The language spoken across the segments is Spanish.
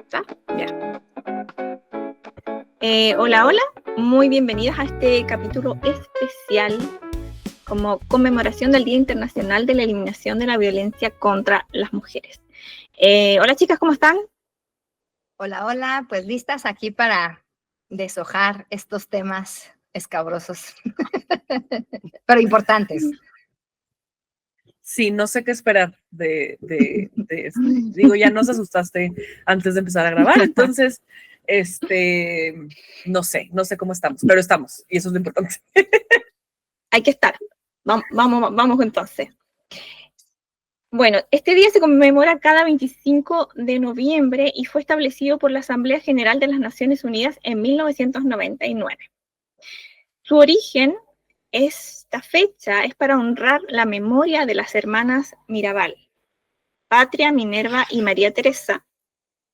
¿Está? Ya. Hola, hola. Muy bienvenidas a este capítulo especial como conmemoración del Día Internacional de la Eliminación de la Violencia contra las Mujeres. Hola chicas, ¿cómo están? Hola, hola, pues listas aquí para deshojar estos temas escabrosos, pero importantes. Sí, no sé qué esperar de esto. Digo, ya nos asustaste antes de empezar a grabar, entonces, no sé cómo estamos, pero estamos, y eso es lo importante. Hay que estar. Vamos entonces. Bueno, este día se conmemora cada 25 de noviembre y fue establecido por la Asamblea General de las Naciones Unidas en 1999. Su origen, esta fecha, es para honrar la memoria de las hermanas Mirabal, Patria, Minerva y María Teresa,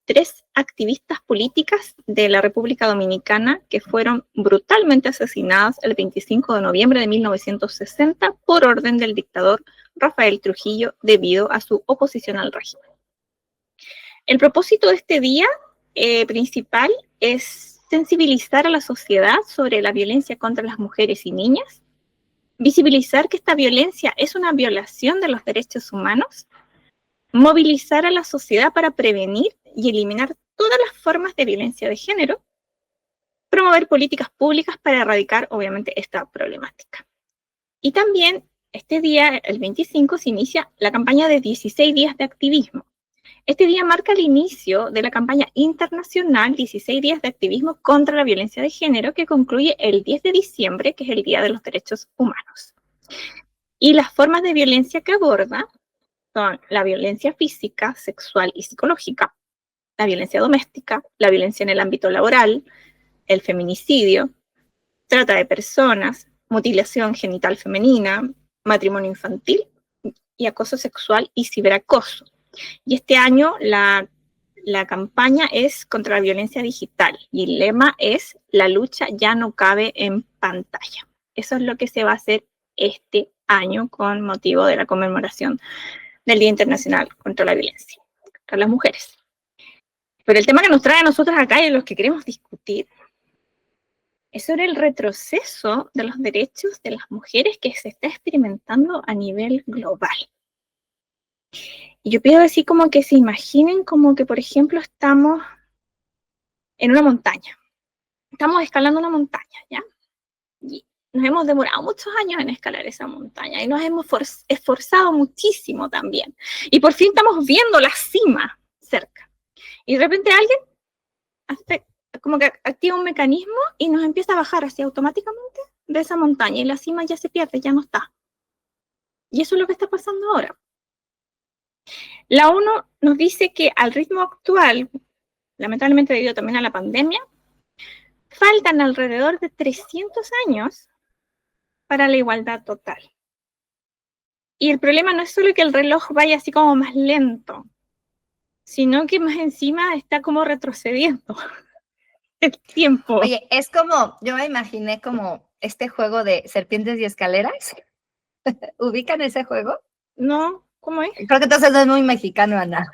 3 activistas políticas de la República Dominicana que fueron brutalmente asesinadas el 25 de noviembre de 1960 por orden del dictador Rafael Trujillo debido a su oposición al régimen. El propósito de este día principal es sensibilizar a la sociedad sobre la violencia contra las mujeres y niñas, visibilizar que esta violencia es una violación de los derechos humanos, movilizar a la sociedad para prevenir y eliminar todas las formas de violencia de género, promover políticas públicas para erradicar, obviamente, esta problemática. Y también, este día, el 25, se inicia la campaña de 16 días de activismo. Este día marca el inicio de la campaña internacional 16 días de activismo contra la violencia de género, que concluye el 10 de diciembre, que es el Día de los Derechos Humanos. Y las formas de violencia que aborda son la violencia física, sexual y psicológica, la violencia doméstica, la violencia en el ámbito laboral, el feminicidio, trata de personas, mutilación genital femenina, matrimonio infantil y acoso sexual y ciberacoso. Y este año la campaña es contra la violencia digital y el lema es "La lucha ya no cabe en pantalla". Eso es lo que se va a hacer este año con motivo de la conmemoración del Día Internacional contra la Violencia contra las Mujeres. Pero el tema que nos trae a nosotros acá y de los que queremos discutir es sobre el retroceso de los derechos de las mujeres que se está experimentando a nivel global. Y yo pido así como que se imaginen como que, por ejemplo, estamos en una montaña. Estamos escalando una montaña, ¿ya? Y nos hemos demorado muchos años en escalar esa montaña y nos hemos esforzado muchísimo también. Y por fin estamos viendo la cima cerca. Y de repente alguien hace, como que activa un mecanismo y nos empieza a bajar así automáticamente de esa montaña y la cima ya se pierde, ya no está. Y eso es lo que está pasando ahora. La ONU nos dice que al ritmo actual, lamentablemente debido también a la pandemia, faltan alrededor de 300 años para la igualdad total. Y el problema no es solo que el reloj vaya así como más lento, sino que más encima está como retrocediendo el tiempo. Oye, es como, yo me imaginé como este juego de serpientes y escaleras. ¿Ubican ese juego? No, ¿cómo es? Creo que entonces no es muy mexicano, Ana.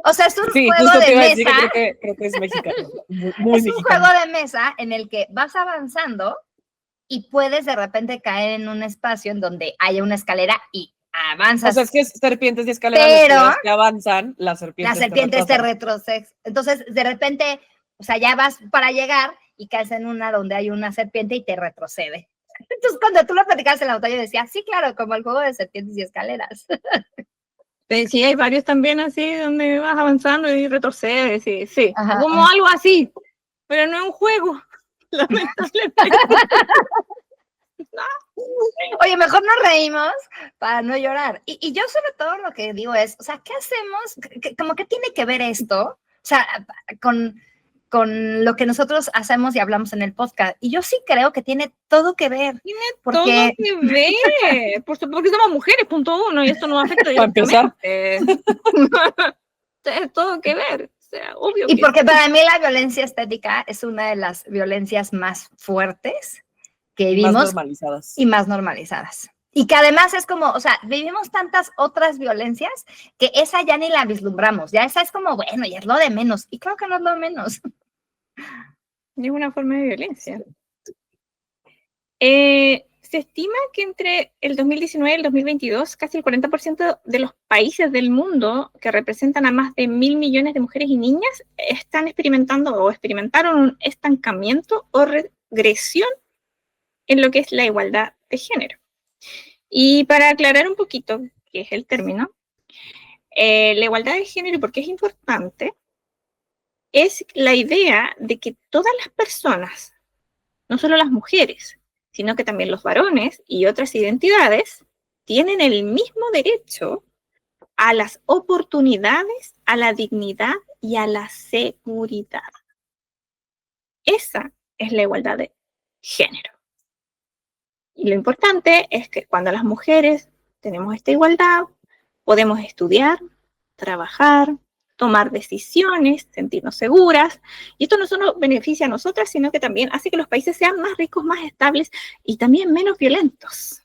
O sea, es un Sí, juego justo te de iba a decir mesa. que creo que es mexicano, muy Es un mexicano. juego de mesa en el que vas avanzando y puedes de repente caer en un espacio en donde haya una escalera y avanzas. O sea, es que es serpientes y escaleras, pero las que avanzan, las serpientes te retrocesan. Entonces, de repente, o sea, ya vas para llegar y caes en una donde hay una serpiente y te retrocede. Entonces, cuando tú lo platicabas en la batalla, decía, sí, claro, como el juego de serpientes y escaleras. Sí, hay varios también así donde vas avanzando y retrocedes, sí. Ajá. Como algo así, pero no es un juego, lamentablemente. Oye, mejor nos reímos para no llorar. Y yo sobre todo lo que digo es, o sea, ¿qué hacemos? Como que tiene que ver esto, o sea, con lo que nosotros hacemos y hablamos en el podcast. Y yo sí creo que tiene todo que ver. Tiene porque... todo que ver, porque somos mujeres, punto uno, y esto nos afecta directamente. Tiene todo que ver, o sea, obvio. Y porque para mí la violencia estética es una de las violencias más fuertes que vimos. Más normalizadas. Y más normalizadas. Y que además es como, o sea, vivimos tantas otras violencias que esa ya ni la vislumbramos, ya esa es como, bueno, ya es lo de menos. Y creo que no es lo de menos. Es una forma de violencia. Se estima que entre el 2019 y el 2022, casi el 40% de los países del mundo, que representan a más de 1.000 millones de mujeres y niñas, están experimentando o experimentaron un estancamiento o regresión en lo que es la igualdad de género. Y para aclarar un poquito qué es el término, la igualdad de género, ¿por qué es importante? Es la idea de que todas las personas, no solo las mujeres, sino que también los varones y otras identidades, tienen el mismo derecho a las oportunidades, a la dignidad y a la seguridad. Esa es la igualdad de género. Y lo importante es que cuando las mujeres tenemos esta igualdad, podemos estudiar, trabajar, tomar decisiones, sentirnos seguras, y esto no solo beneficia a nosotras, sino que también hace que los países sean más ricos, más estables y también menos violentos.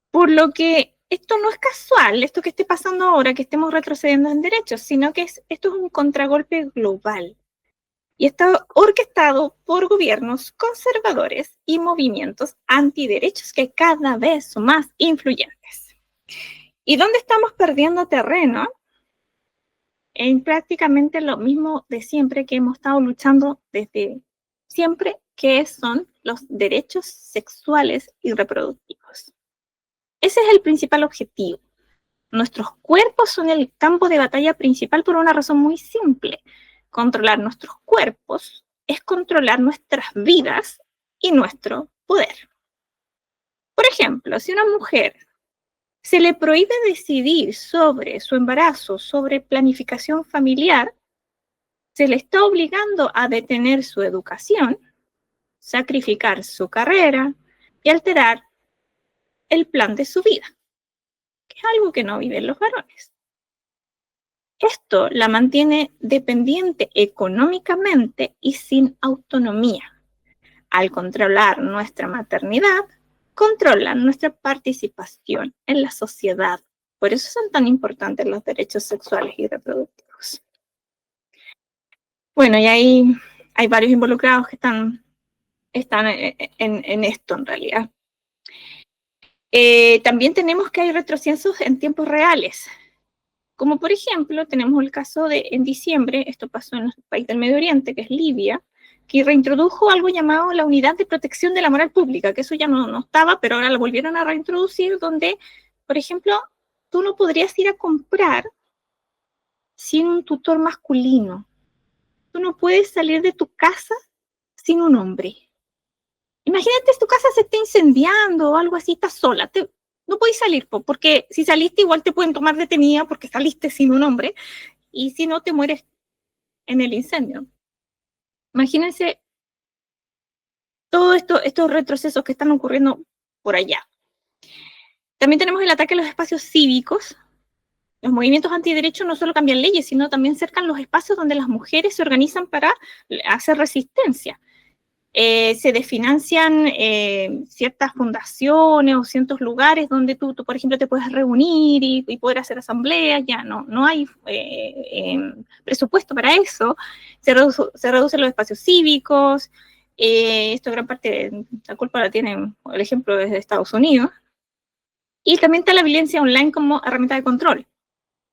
Por lo que esto no es casual, esto que esté pasando ahora, que estemos retrocediendo en derechos, sino que esto es un contragolpe global y está orquestado por gobiernos conservadores y movimientos antiderechos que cada vez son más influyentes. ¿Y dónde estamos perdiendo terreno? En prácticamente lo mismo de siempre que hemos estado luchando desde siempre, que son los derechos sexuales y reproductivos. Ese es el principal objetivo. Nuestros cuerpos son el campo de batalla principal por una razón muy simple. Controlar nuestros cuerpos es controlar nuestras vidas y nuestro poder. Por ejemplo, si una mujer se le prohíbe decidir sobre su embarazo, sobre planificación familiar, se le está obligando a detener su educación, sacrificar su carrera y alterar el plan de su vida, que es algo que no viven los varones. Esto la mantiene dependiente económicamente y sin autonomía. Al controlar nuestra maternidad, controlan nuestra participación en la sociedad. Por eso son tan importantes los derechos sexuales y reproductivos. Bueno, y ahí hay varios involucrados que están en esto en realidad. También tenemos que hay retrocesos en tiempos reales. Como por ejemplo, tenemos el caso de en diciembre, esto pasó en el país del Medio Oriente, que es Libia, que reintrodujo algo llamado la Unidad de Protección de la Moral Pública, que eso ya no estaba, pero ahora lo volvieron a reintroducir, donde, por ejemplo, tú no podrías ir a comprar sin un tutor masculino. Tú no puedes salir de tu casa sin un hombre. Imagínate, tu casa se está incendiando o algo así, estás sola, no podés salir, porque si saliste igual te pueden tomar detenida porque saliste sin un hombre, y si no te mueres en el incendio. Imagínense todos estos retrocesos que están ocurriendo por allá. También tenemos el ataque a los espacios cívicos. Los movimientos antiderechos no solo cambian leyes, sino también cercan los espacios donde las mujeres se organizan para hacer resistencia. Se desfinancian ciertas fundaciones o ciertos lugares donde tú, por ejemplo, te puedes reunir y poder hacer asambleas. Ya no hay presupuesto para eso. Se reducen los espacios cívicos. Esto gran parte de la culpa la tienen, por ejemplo, desde Estados Unidos. Y también está la violencia online como herramienta de control.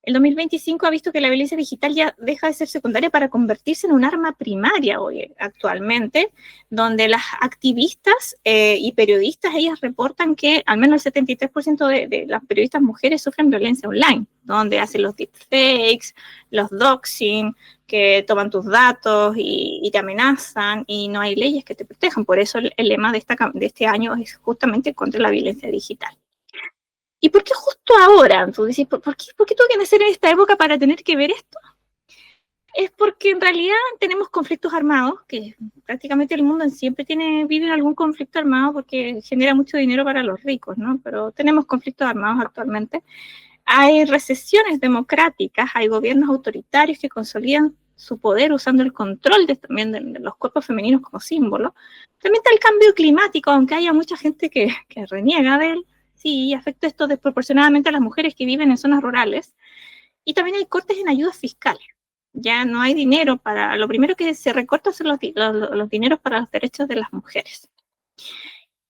El 2025 ha visto que la violencia digital ya deja de ser secundaria para convertirse en un arma primaria hoy actualmente, donde las activistas y periodistas, ellas reportan que al menos el 73% de las periodistas mujeres sufren violencia online, donde hacen los deepfakes, los doxing, que toman tus datos y te amenazan, y no hay leyes que te protejan. Por eso el lema de este año es justamente contra la violencia digital. ¿Y por qué justo ahora? Tú dices, ¿por qué tuve que nacer en esta época para tener que ver esto? Es porque en realidad tenemos conflictos armados, que prácticamente el mundo siempre vive en algún conflicto armado porque genera mucho dinero para los ricos, ¿no? Pero tenemos conflictos armados actualmente. Hay recesiones democráticas, hay gobiernos autoritarios que consolidan su poder usando el control también de los cuerpos femeninos como símbolo. También está el cambio climático, aunque haya mucha gente que reniega de él. Sí, afecta esto desproporcionadamente a las mujeres que viven en zonas rurales. Y también hay cortes en ayudas fiscales. Ya no hay dinero para... Lo primero que se recorta son los dineros para los derechos de las mujeres.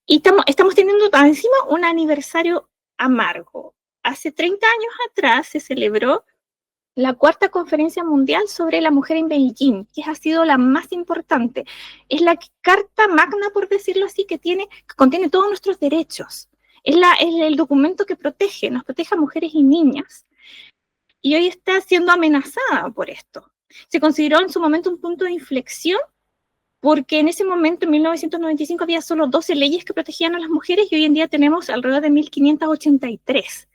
Y estamos teniendo encima un aniversario amargo. Hace 30 años atrás se celebró la 4ª Conferencia Mundial sobre la Mujer en Beijing, que ha sido la más importante. Es la carta magna, por decirlo así, que contiene todos nuestros derechos. Es el documento que nos protege a mujeres y niñas. Y hoy está siendo amenazada por esto. Se consideró en su momento un punto de inflexión, porque en ese momento, en 1995, había solo 12 leyes que protegían a las mujeres y hoy en día tenemos alrededor de 1.583.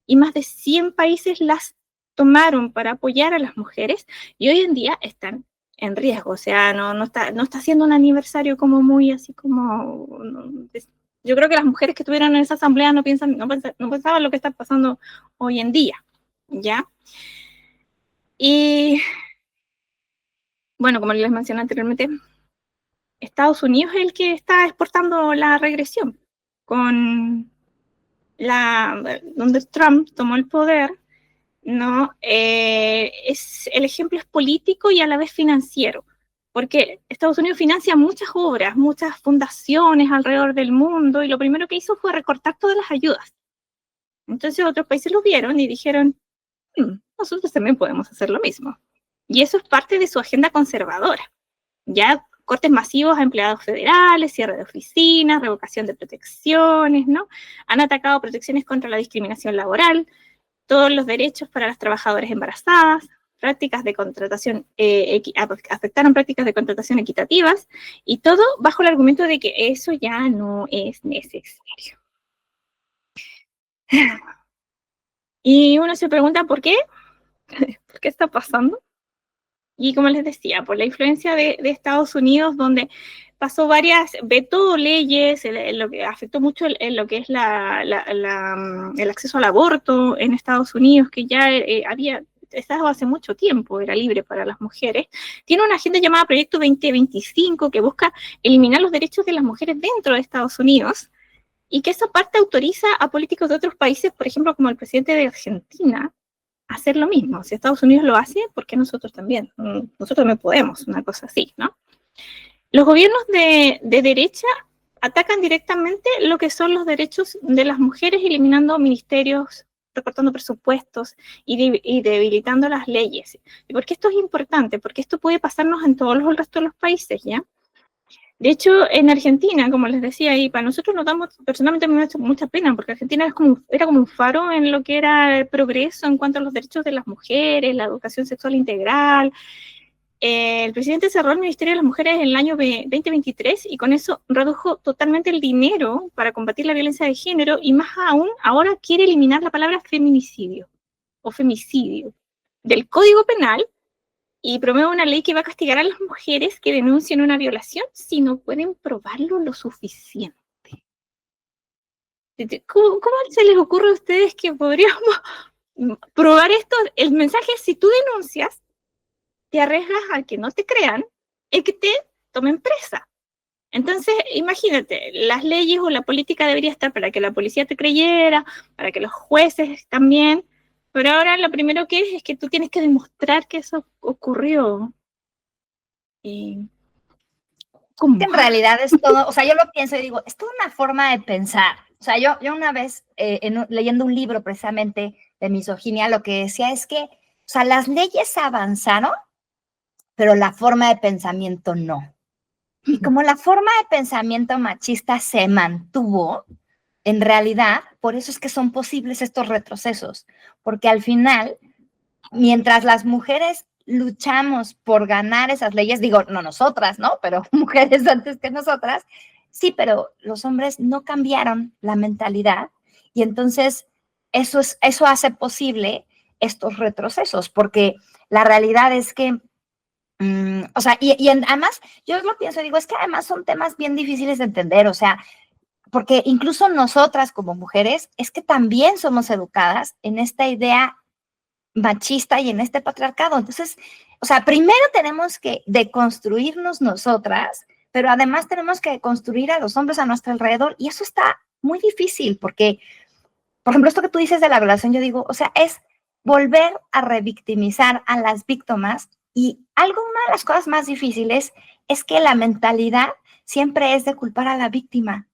Y más de 100 países las tomaron para apoyar a las mujeres y hoy en día están en riesgo. O sea, no está siendo un aniversario como muy así como... yo creo que las mujeres que estuvieron en esa asamblea no pensaban lo que está pasando hoy en día, ¿ya? Y bueno, como les mencioné anteriormente, Estados Unidos es el que está exportando la regresión. Donde Trump tomó el poder, ¿no? El ejemplo es político y a la vez financiero, porque Estados Unidos financia muchas obras, muchas fundaciones alrededor del mundo, y lo primero que hizo fue recortar todas las ayudas. Entonces otros países lo vieron y dijeron, nosotros también podemos hacer lo mismo. Y eso es parte de su agenda conservadora. Ya cortes masivos a empleados federales, cierre de oficinas, revocación de protecciones, ¿no? Han atacado protecciones contra la discriminación laboral, todos los derechos para las trabajadoras embarazadas, prácticas de contratación, afectaron prácticas de contratación equitativas, y todo bajo el argumento de que eso ya no es necesario. Y uno se pregunta, ¿por qué? ¿Por qué está pasando? Y como les decía, por la influencia de Estados Unidos, donde pasó vetó leyes, lo que afectó mucho en lo que es el acceso al aborto en Estados Unidos, que ya había estado hace mucho tiempo, era libre para las mujeres. Tiene una agenda llamada Proyecto 2025 que busca eliminar los derechos de las mujeres dentro de Estados Unidos, y que esa parte autoriza a políticos de otros países, por ejemplo, como el presidente de Argentina, hacer lo mismo. Si Estados Unidos lo hace, ¿por qué nosotros también? Nosotros también podemos, una cosa así, ¿no? Los gobiernos de derecha atacan directamente lo que son los derechos de las mujeres, eliminando ministerios, recortando presupuestos y debilitando las leyes. ¿Y por qué esto es importante? Porque esto puede pasarnos en todos el resto de los países, ¿ya? De hecho, en Argentina, como les decía, y para nosotros nos damos, personalmente me da mucha pena, porque Argentina era como un faro en lo que era el progreso en cuanto a los derechos de las mujeres, la educación sexual integral. El presidente cerró el Ministerio de las Mujeres en el año 2023 y con eso redujo totalmente el dinero para combatir la violencia de género, y más aún, ahora quiere eliminar la palabra feminicidio o femicidio del Código Penal, y promueve una ley que va a castigar a las mujeres que denuncien una violación si no pueden probarlo lo suficiente. ¿Cómo se les ocurre a ustedes que podríamos probar esto? El mensaje es, si tú denuncias, te arriesgas a que no te crean y que te tomen presa. Entonces, imagínate, las leyes o la política debería estar para que la policía te creyera, para que los jueces también, pero ahora lo primero que es que tú tienes que demostrar que eso ocurrió. ¿Cómo? En realidad es todo, o sea, yo lo pienso y digo, es toda una forma de pensar. O sea, yo una vez, leyendo un libro precisamente de misoginia, lo que decía es que, o sea, las leyes avanzaron, pero la forma de pensamiento no. Y como la forma de pensamiento machista se mantuvo, en realidad, por eso es que son posibles estos retrocesos, porque al final, mientras las mujeres luchamos por ganar esas leyes, digo, no nosotras, ¿no? Pero mujeres antes que nosotras, sí, pero los hombres no cambiaron la mentalidad, y entonces eso hace posible estos retrocesos, porque la realidad es que o sea, y además, yo lo pienso, digo, es que además son temas bien difíciles de entender, o sea, porque incluso nosotras como mujeres, es que también somos educadas en esta idea machista y en este patriarcado. Entonces, o sea, primero tenemos que deconstruirnos nosotras, pero además tenemos que construir a los hombres a nuestro alrededor, y eso está muy difícil porque, por ejemplo, esto que tú dices de la violación, yo digo, o sea, es volver a revictimizar a las víctimas, y una de las cosas más difíciles es que la mentalidad siempre es de culpar a la víctima,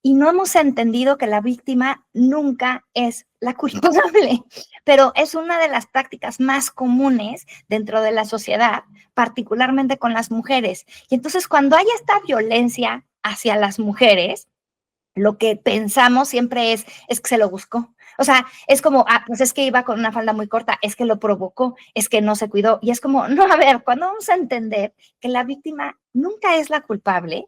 y no hemos entendido que la víctima nunca es la culpable, pero es una de las prácticas más comunes dentro de la sociedad, particularmente con las mujeres. Y entonces, cuando hay esta violencia hacia las mujeres, lo que pensamos siempre es que se lo buscó. O sea, es como, pues es que iba con una falda muy corta, es que lo provocó, es que no se cuidó. Y es como, no, a ver, ¿cuándo vamos a entender que la víctima nunca es la culpable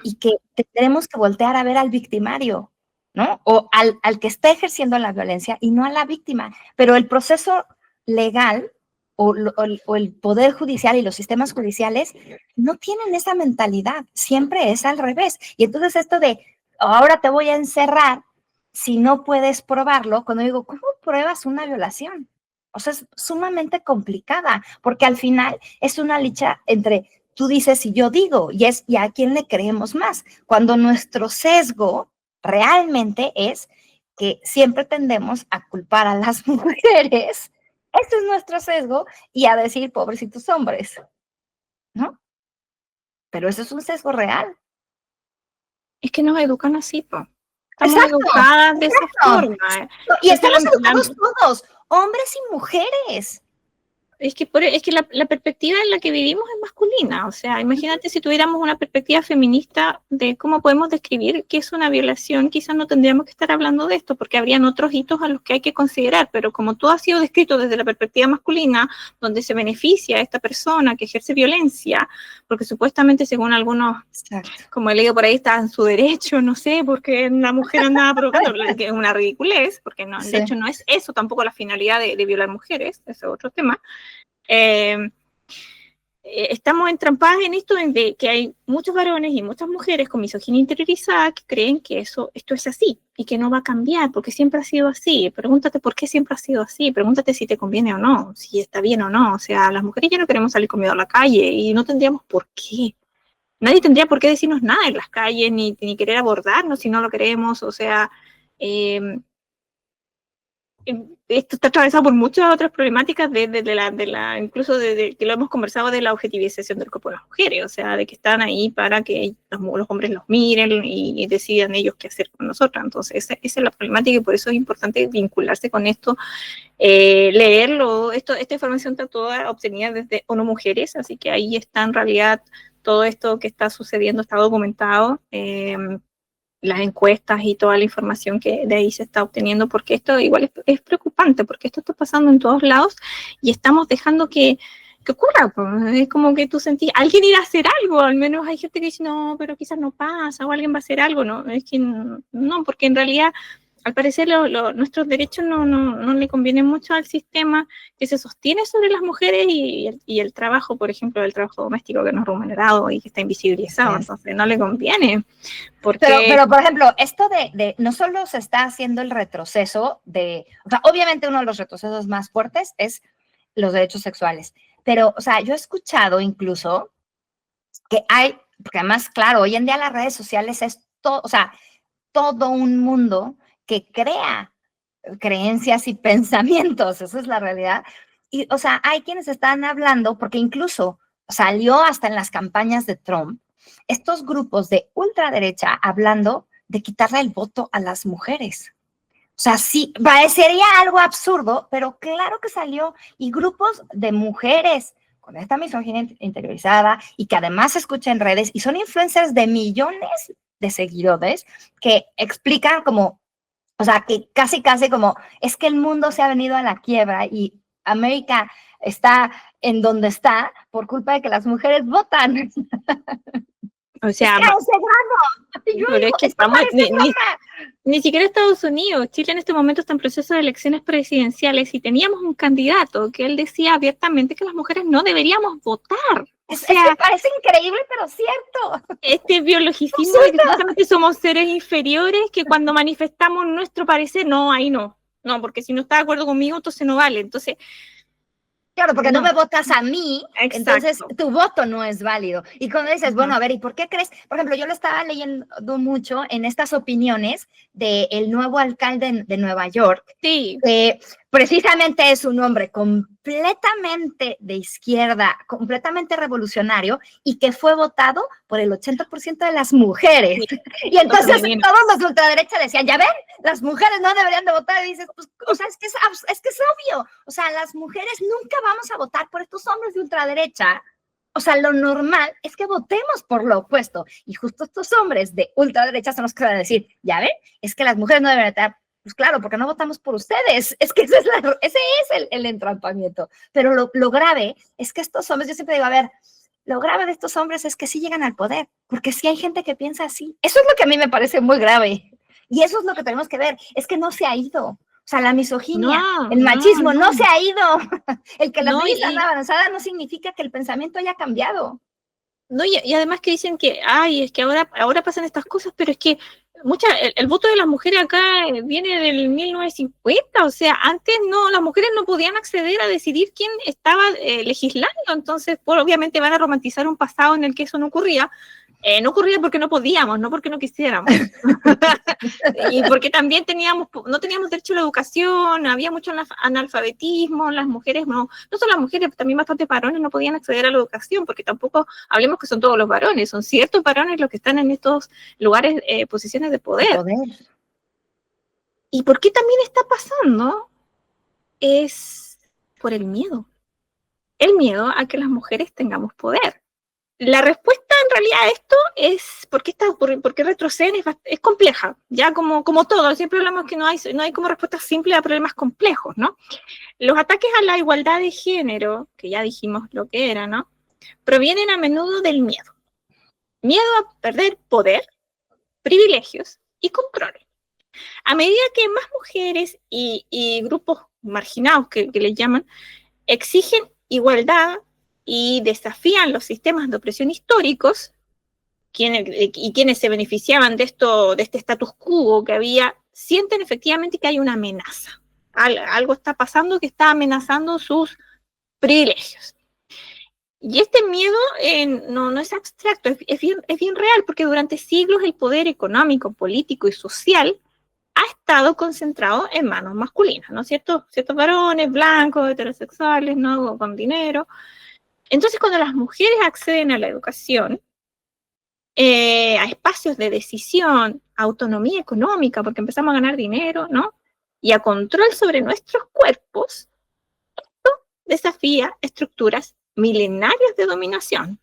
y que tenemos que voltear a ver al victimario, ¿no? O al que está ejerciendo la violencia y no a la víctima? Pero el proceso legal o el poder judicial y los sistemas judiciales no tienen esa mentalidad, siempre es al revés. Y entonces esto de, ahora te voy a encerrar si no puedes probarlo, cuando digo, ¿cómo pruebas una violación? O sea, es sumamente complicada, porque al final es una lucha entre tú dices y yo digo, y a quién le creemos más, cuando nuestro sesgo realmente es que siempre tendemos a culpar a las mujeres. Ese es nuestro sesgo, y a decir, pobrecitos hombres, ¿no? Pero eso es un sesgo real. Es que nos educan así, po. Estamos Exacto, educadas de esa forma. Y estamos educados todos, hombres y mujeres. Es que la perspectiva en la que vivimos es masculina. O sea, imagínate si tuviéramos una perspectiva feminista de cómo podemos describir qué es una violación, quizás no tendríamos que estar hablando de esto, porque habrían otros hitos a los que hay que considerar. Pero como todo ha sido descrito desde la perspectiva masculina, donde se beneficia a esta persona que ejerce violencia, porque supuestamente, según algunos, como he leído por ahí, está en su derecho, no sé, porque una mujer andaba provocando, que es una ridiculez, porque no, de hecho no es eso tampoco la finalidad de violar mujeres, ese es otro tema. Estamos entrampadas en esto de que hay muchos varones y muchas mujeres con misoginia interiorizada que creen que esto es así y que no va a cambiar porque siempre ha sido así. Pregúntate por qué siempre ha sido así, pregúntate si te conviene o no, si está bien o no. O sea, las mujeres ya no queremos salir con miedo a la calle y no tendríamos por qué. Nadie tendría por qué decirnos nada en las calles ni querer abordarnos si no lo queremos. O sea, esto está atravesado por muchas otras problemáticas incluso de que lo hemos conversado, de la objetivización del cuerpo de las mujeres, o sea, de que están ahí para que los hombres los miren y decidan ellos qué hacer con nosotras. Entonces esa es la problemática, y por eso es importante vincularse con esto, leerlo. Esta información está toda obtenida desde ONU Mujeres, así que ahí está en realidad todo esto que está sucediendo, está documentado, las encuestas y toda la información que de ahí se está obteniendo, porque esto igual es preocupante, porque esto está pasando en todos lados y estamos dejando que ocurra. Pues. Es como que tú sentís, alguien irá a hacer algo, al menos hay gente que dice, no, pero quizás no pasa, o alguien va a hacer algo, no, es que no, porque en realidad, al parecer, nuestros derechos no le convienen mucho al sistema que se sostiene sobre las mujeres y el trabajo, por ejemplo, el trabajo doméstico que no es remunerado y que está invisibilizado, sí. Entonces no le conviene. Porque... Pero, por ejemplo, esto de no solo se está haciendo el retroceso o sea, obviamente uno de los retrocesos más fuertes es los derechos sexuales, pero, o sea, yo he escuchado incluso que porque además, claro, hoy en día las redes sociales es todo, o sea, todo un mundo que crea creencias y pensamientos, esa es la realidad. Y, o sea, hay quienes están hablando, porque incluso salió hasta en las campañas de Trump, estos grupos de ultraderecha hablando de quitarle el voto a las mujeres. O sea, sí, parecería algo absurdo, pero claro que salió, y grupos de mujeres con esta misoginia interiorizada y que además se escucha en redes y son influencers de millones de seguidores que explican como, o sea, que casi como, es que el mundo se ha venido a la quiebra y América está en donde está por culpa de que las mujeres votan. O sea, ni siquiera Estados Unidos, Chile en este momento está en proceso de elecciones presidenciales y teníamos un candidato que él decía abiertamente que las mujeres no deberíamos votar. O sea, es que parece increíble, pero cierto. Este biologicismo de que supuestamente somos seres inferiores, que cuando manifestamos nuestro parecer, no, ahí no. No, porque si no está de acuerdo conmigo, entonces no vale. Entonces, Claro, porque no no. me votas a mí, Exacto. entonces tu voto no es válido. Y cuando dices, Ujú. bueno, a ver, ¿y por qué crees? Por ejemplo, yo lo estaba leyendo mucho en estas opiniones del nuevo alcalde de Nueva York, Sí, que precisamente es un hombre completamente de izquierda, completamente revolucionario y que fue votado por el 80% de las mujeres. sí, Y entonces entonces me viene. todos los de ultraderecha decían, ya ven, las mujeres no deberían de votar. Y dices, pues, o sea, es que es obvio. O sea, las mujeres nunca vamos a votar por estos hombres de ultraderecha. O sea, lo normal es que votemos por lo opuesto. Y justo estos hombres de ultraderecha son los que van a decir, ya ven, es que las mujeres no deben votar. Pues claro, porque no votamos por ustedes. Es que ese es el entrampamiento. Pero lo grave es que estos hombres, yo siempre digo, a ver, lo grave de estos hombres es que sí llegan al poder, porque sí hay gente que piensa así. Eso es lo que a mí me parece muy grave. Y eso es lo que tenemos que ver, es que no se ha ido. O sea, la misoginia, el machismo no se ha ido. El que la No, ley está avanzada no significa que el pensamiento haya cambiado. no, y además que dicen que, ay, es que ahora pasan estas cosas, pero es que el voto de las mujeres acá viene del 1950, o sea, antes no, las mujeres no podían acceder a decidir quién estaba legislando, entonces, pues, obviamente van a romantizar un pasado en el que eso no ocurría. No ocurría porque no podíamos, no porque no quisiéramos. Y porque también no teníamos derecho a la educación, había mucho analfabetismo, las mujeres, no solo las mujeres, también bastantes varones no podían acceder a la educación, porque tampoco hablemos que son todos los varones, son ciertos varones los que están en estos lugares, posiciones de poder. ¿Y por qué también está pasando? Es por el miedo a que las mujeres tengamos poder. La respuesta en realidad a esto es por qué retroceden es compleja, ya como todo, siempre hablamos que no hay como respuesta simple a problemas complejos, ¿no? Los ataques a la igualdad de género, que ya dijimos lo que era, ¿no? Provienen a menudo del miedo. Miedo a perder poder, privilegios y control. A medida que más mujeres y grupos marginados, que les llaman, exigen igualdad y desafían los sistemas de opresión históricos, quienes se beneficiaban de este status quo que había, sienten efectivamente que hay una amenaza. Algo está pasando que está amenazando sus privilegios. Y este miedo no es abstracto, es bien real, porque durante siglos el poder económico, político y social ha estado concentrado en manos masculinas, ¿no es cierto? Ciertos varones blancos, heterosexuales, ¿no? Con dinero. Entonces, cuando las mujeres acceden a la educación, a espacios de decisión, a autonomía económica, porque empezamos a ganar dinero, ¿no? Y a control sobre nuestros cuerpos, esto desafía estructuras milenarias de dominación.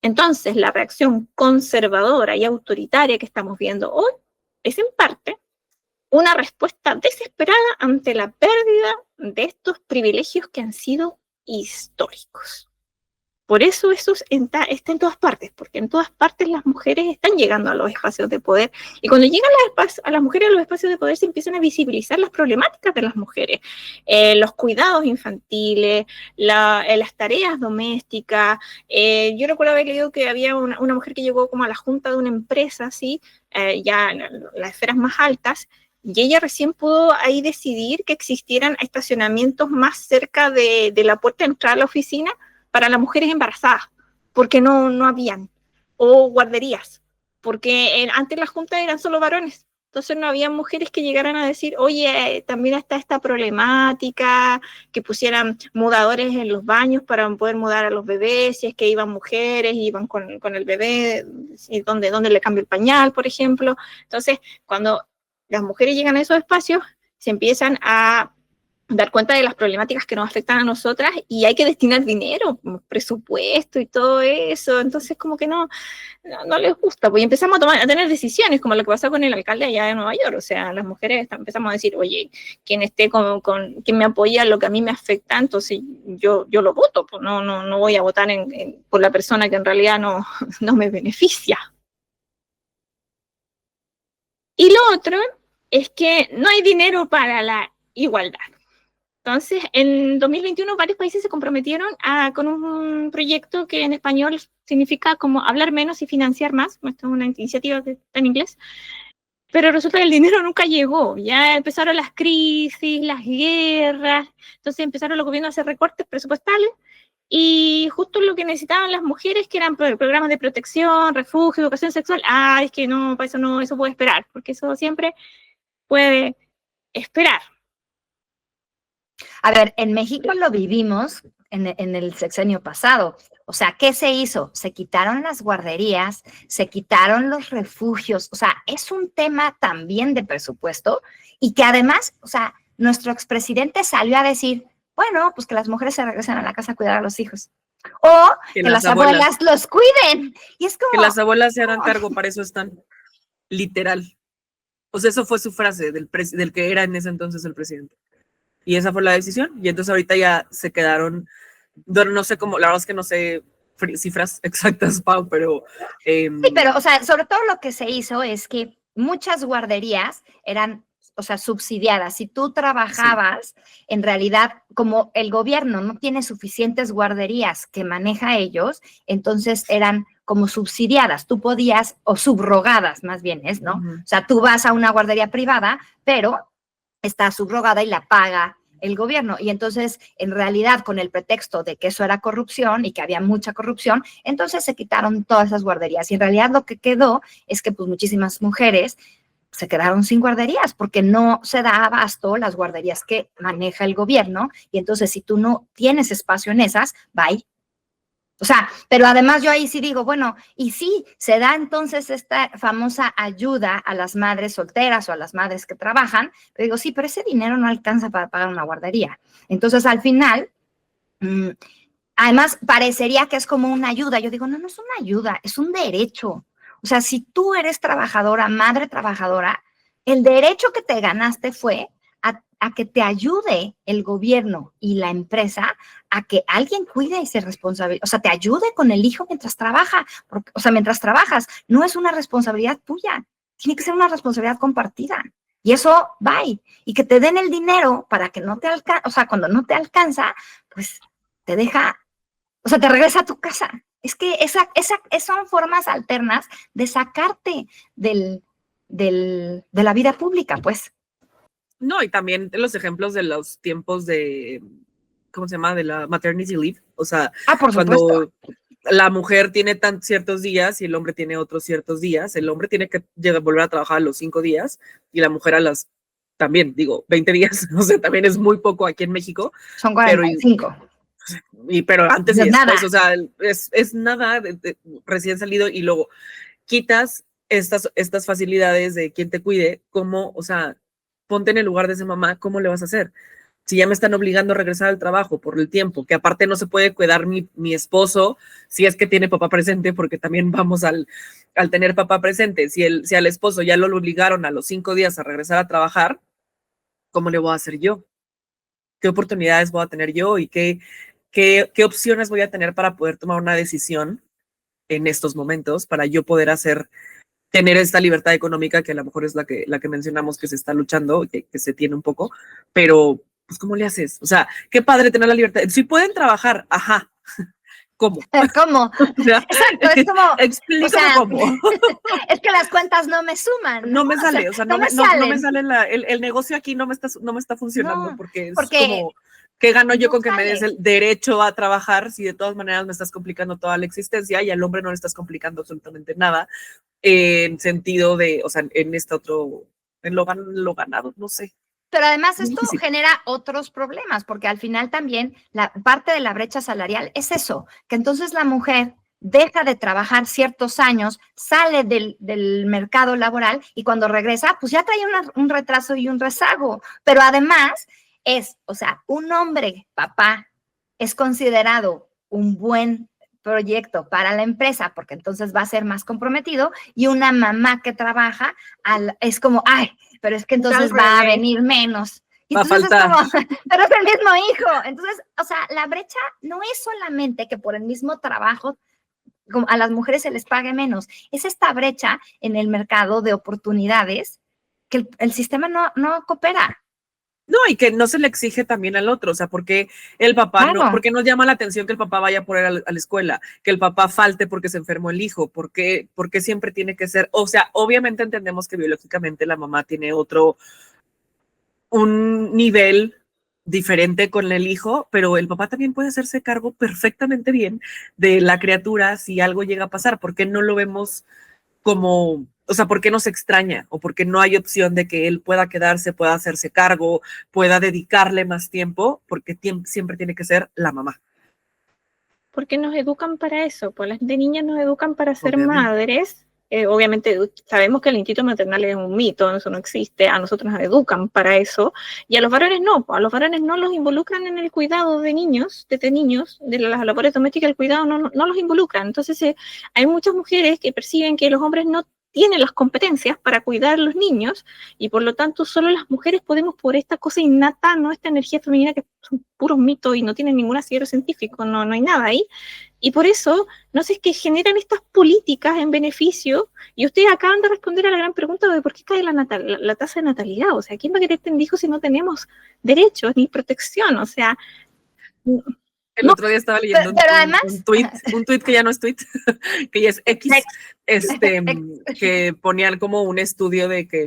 Entonces, la reacción conservadora y autoritaria que estamos viendo hoy es en parte una respuesta desesperada ante la pérdida de estos privilegios que han sido históricos. Por eso está en todas partes, porque en todas partes las mujeres están llegando a los espacios de poder, y cuando llegan a las mujeres a los espacios de poder se empiezan a visibilizar las problemáticas de las mujeres, los cuidados infantiles, las tareas domésticas. Yo recuerdo haber leído que había una mujer que llegó como a la junta de una empresa, ¿sí? Ya en las esferas más altas, y ella recién pudo ahí decidir que existieran estacionamientos más cerca de la puerta de entrada a la oficina para las mujeres embarazadas, porque no habían, o guarderías, porque antes las juntas eran solo varones, entonces no había mujeres que llegaran a decir, oye, también está esta problemática, que pusieran mudadores en los baños para poder mudar a los bebés, si es que iban mujeres, iban con el bebé, y donde le cambia el pañal, por ejemplo. Entonces, cuando las mujeres llegan a esos espacios, se empiezan a dar cuenta de las problemáticas que nos afectan a nosotras, y hay que destinar dinero, presupuesto y todo eso. Entonces como que no les gusta, pues empezamos a tener decisiones, como lo que pasó con el alcalde allá de Nueva York. O sea, las mujeres empezamos a decir, oye, quien esté quien me apoya lo que a mí me afecta, entonces yo lo voto, pues no voy a votar por la persona que en realidad no me beneficia. Y lo otro es que no hay dinero para la igualdad. Entonces, en 2021 varios países se comprometieron con un proyecto que en español significa como hablar menos y financiar más. Esto es una iniciativa que está en inglés, pero resulta que el dinero nunca llegó. Ya empezaron las crisis, las guerras, entonces empezaron los gobiernos a hacer recortes presupuestales y justo lo que necesitaban las mujeres, que eran programas de protección, refugio, educación sexual, es que no, para eso no, eso puede esperar, porque eso siempre puede esperar. A ver, en México lo vivimos en el sexenio pasado. O sea, ¿qué se hizo? Se quitaron las guarderías, se quitaron los refugios. O sea, es un tema también de presupuesto y que además, o sea, nuestro expresidente salió a decir, bueno, pues que las mujeres se regresen a la casa a cuidar a los hijos. O que las abuelas los cuiden. Y es como... Que las abuelas se hagan cargo, para eso están. Literal. O sea, eso fue su frase del que era en ese entonces el presidente. Y esa fue la decisión. Y entonces ahorita ya se quedaron, no sé cómo, la verdad es que no sé cifras exactas, Pau, pero... Sí, pero, o sea, sobre todo lo que se hizo es que muchas guarderías eran, o sea, subsidiadas. Si tú trabajabas, sí, en realidad, como el gobierno no tiene suficientes guarderías que maneja ellos, entonces eran como subsidiadas. Tú podías, o subrogadas más bien es, ¿no? O sea, tú vas a una guardería privada, pero está subrogada y la paga el gobierno. Y entonces, en realidad, con el pretexto de que eso era corrupción y que había mucha corrupción, entonces se quitaron todas esas guarderías. Y en realidad lo que quedó es que pues muchísimas mujeres se quedaron sin guarderías porque no se da abasto las guarderías que maneja el gobierno. Y entonces, si tú no tienes espacio en esas, bye. O sea, pero además yo ahí sí digo, bueno, y sí, se da entonces esta famosa ayuda a las madres solteras o a las madres que trabajan, pero digo, sí, pero ese dinero no alcanza para pagar una guardería. Entonces, al final, además, parecería que es como una ayuda. Yo digo, no, no es una ayuda, es un derecho. O sea, si tú eres trabajadora, madre trabajadora, el derecho que te ganaste fue a que te ayude el gobierno y la empresa a que alguien cuide y se responsabilice, o sea, te ayude con el hijo mientras trabaja, porque, o sea, mientras trabajas, no es una responsabilidad tuya, tiene que ser una responsabilidad compartida. Y eso, bye. Y que te den el dinero para que no te alcanza, o sea, cuando no te alcanza, pues te deja, o sea, te regresa a tu casa. Es que son formas alternas de sacarte de la vida pública, pues. No, y también los ejemplos de los tiempos de, ¿cómo se llama? De la maternity leave. O sea, por cuando supuesto, la mujer tiene ciertos días y el hombre tiene otros ciertos días, el hombre tiene que volver a trabajar a los 5 días y la mujer a las, también, digo, 20 días. O sea, también es muy poco aquí en México. Son 45. Pero antes y nada. después, o sea, es nada recién salido y luego quitas estas facilidades de quien te cuide, como, o sea, ponte en el lugar de esa mamá, ¿cómo le vas a hacer? Si ya me están obligando a regresar al trabajo por el tiempo, que aparte no se puede cuidar mi esposo, si es que tiene papá presente, porque también vamos al tener papá presente, si al esposo ya lo obligaron a los 5 días a regresar a trabajar, ¿cómo le voy a hacer yo? ¿Qué oportunidades voy a tener yo y qué opciones voy a tener para poder tomar una decisión en estos momentos, para yo poder tener esta libertad económica que a lo mejor es la que mencionamos que se está luchando, que se tiene un poco, pero pues ¿cómo le haces? O sea, qué padre tener la libertad. Si pueden trabajar, ajá, ¿cómo? ¿Cómo? O sea, exacto, es como, explícame, o sea, cómo. Es que las cuentas no me suman. No me sale, o sea, no me sale el negocio aquí, no me está funcionando, No, porque es como, ¿qué gano yo con que me des el derecho a trabajar si de todas maneras me estás complicando toda la existencia y al hombre no le estás complicando absolutamente nada? En sentido de, o sea, en este otro, en lo ganado, no sé. Pero además esto genera otros problemas, porque al final también la parte de la brecha salarial es eso, que entonces la mujer deja de trabajar ciertos años, sale del mercado laboral y cuando regresa, pues ya trae un retraso y un rezago. Pero además o sea, un hombre, papá, es considerado un buen proyecto para la empresa, porque entonces va a ser más comprometido, y una mamá que trabaja es como, ay, pero es que entonces va a venir menos. Y entonces es como, pero es el mismo hijo. Entonces, o sea, la brecha no es solamente que por el mismo trabajo como a las mujeres se les pague menos, es esta brecha en el mercado de oportunidades que el sistema no coopera. No, y que no se le exige también al otro, o sea, porque el papá Claro. porque nos llama la atención que el papá vaya por él a la escuela, que el papá falte porque se enfermó el hijo, porque siempre tiene que ser, o sea, obviamente entendemos que biológicamente la mamá tiene un nivel diferente con el hijo, pero el papá también puede hacerse cargo perfectamente bien de la criatura si algo llega a pasar, porque no lo vemos como, o sea, ¿por qué nos extraña? O porque no hay opción de que él pueda quedarse, pueda hacerse cargo, pueda dedicarle más tiempo, porque siempre tiene que ser la mamá. Porque nos educan para eso, pues las de niñas nos educan para ser Obviamente. madres. Obviamente sabemos que el instinto maternal es un mito, eso no existe, a nosotros nos educan para eso, y a los varones no, pues a los varones no los involucran en el cuidado de niños, desde niños, de las labores domésticas, el cuidado no los involucran. Entonces hay muchas mujeres que perciben que los hombres no tienen las competencias para cuidar a los niños, y por lo tanto solo las mujeres podemos, por esta cosa innata, no esta energía femenina que son puros mitos y no tienen ningún asidero científico, no hay nada ahí. Y por eso, no sé, es que generan estas políticas en beneficio, y ustedes acaban de responder a la gran pregunta de por qué cae la tasa de natalidad. O sea, ¿quién va a querer tener hijos si no tenemos derechos ni protección? O sea, El otro día estaba leyendo pero además, un tweet que ya no es tweet, que ya es X, que ponían como un estudio de que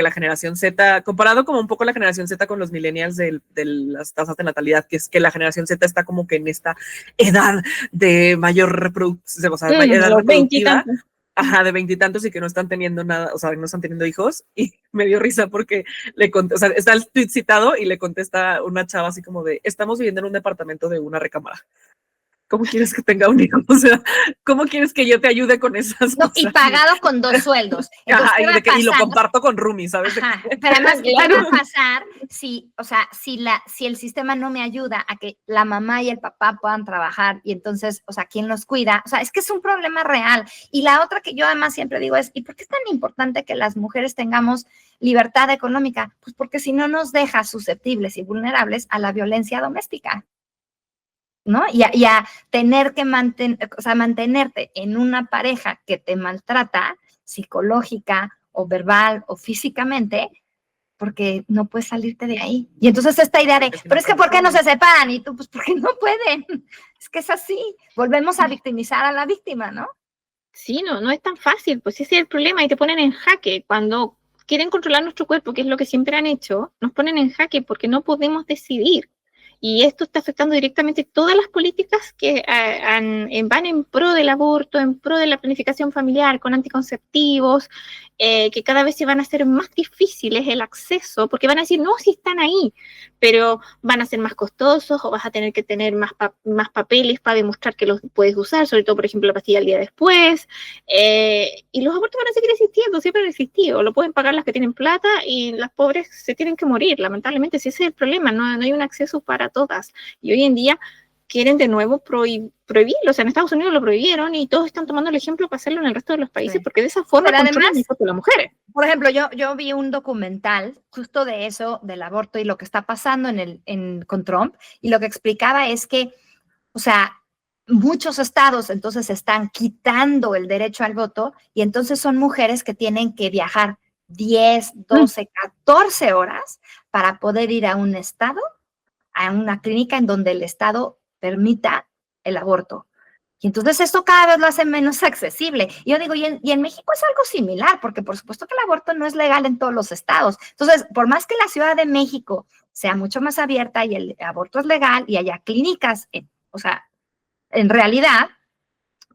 la generación Z, comparado como un poco la generación Z con los millennials de las tasas de natalidad, que es que la generación Z está como que en esta edad de mayor reproducción, o sea, edad reproductiva. Ajá, de 20 y tantos y que no están teniendo nada, o sea, no están teniendo hijos, y me dio risa porque o sea, está el tweet citado y le contesta una chava así como de, estamos viviendo en un departamento de una recámara. ¿Cómo quieres que tenga un hijo? O sea, ¿cómo quieres que yo te ayude con esas no, cosas? y pagado con 2 sueldos. Entonces, ajá, y lo comparto con Rumi, ¿sabes? Ajá, pero además, ¿qué va a pasar si, o sea, si el sistema no me ayuda a que la mamá y el papá puedan trabajar y entonces, o sea, ¿quién los cuida? O sea, es que es un problema real. Y la otra que yo además siempre digo es, ¿y por qué es tan importante que las mujeres tengamos libertad económica? Pues porque si no nos deja susceptibles y vulnerables a la violencia doméstica, ¿no? Y a tener que mantenerte en una pareja que te maltrata psicológica o verbal o físicamente, porque no puedes salirte de ahí. Y entonces esta idea de, pero es que ¿por qué no se separan? Y tú, pues porque no pueden. Es que es así. Volvemos a victimizar a la víctima, ¿no? Sí, no es tan fácil, pues ese es el problema, y te ponen en jaque cuando quieren controlar nuestro cuerpo, que es lo que siempre han hecho, nos ponen en jaque porque no podemos decidir. Y esto está afectando directamente todas las políticas que van en pro del aborto, en pro de la planificación familiar, con anticonceptivos, que cada vez se van a hacer más difíciles el acceso, porque van a decir, no, si están ahí, pero van a ser más costosos o vas a tener que tener más papeles para demostrar que los puedes usar, sobre todo, por ejemplo, la pastilla al día después, y los abortos van a seguir existiendo, siempre han existido, lo pueden pagar las que tienen plata y las pobres se tienen que morir, lamentablemente, si ese es el problema, no hay un acceso para todas, y hoy en día quieren de nuevo prohibirlo, o sea, en Estados Unidos lo prohibieron y todos están tomando el ejemplo para hacerlo en el resto de los países, porque de esa forma controlan el cuerpo de las mujeres. Por ejemplo, yo vi un documental justo de eso, del aborto y lo que está pasando con Trump, y lo que explicaba es que, o sea, muchos estados entonces están quitando el derecho al voto y entonces son mujeres que tienen que viajar 10, 12, 14 horas para poder ir a un estado, a una clínica en donde el estado permita el aborto. Y entonces esto cada vez lo hace menos accesible. Y yo digo, y en México es algo similar, porque por supuesto que el aborto no es legal en todos los estados. Entonces, por más que la Ciudad de México sea mucho más abierta y el aborto es legal y haya clínicas, o sea, en realidad,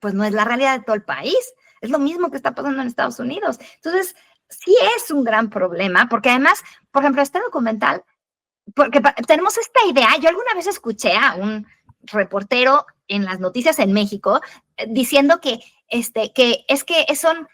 pues no es la realidad de todo el país. Es lo mismo que está pasando en Estados Unidos. Entonces, sí es un gran problema, porque además, por ejemplo, este documental, porque tenemos esta idea, yo alguna vez escuché a un reportero en las noticias en México diciendo que son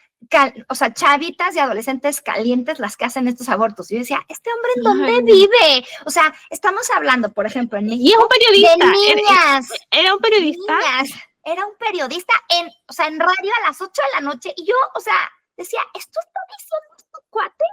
o sea, chavitas y adolescentes calientes las que hacen estos abortos. Y yo decía, ¿este hombre en dónde vive? O sea, estamos hablando, por ejemplo, en México, y es un periodista, de niñas. Era un periodista. Niñas. Era un periodista en radio a las 8 de la noche. Y yo, o sea, decía, ¿esto está diciendo este cuate?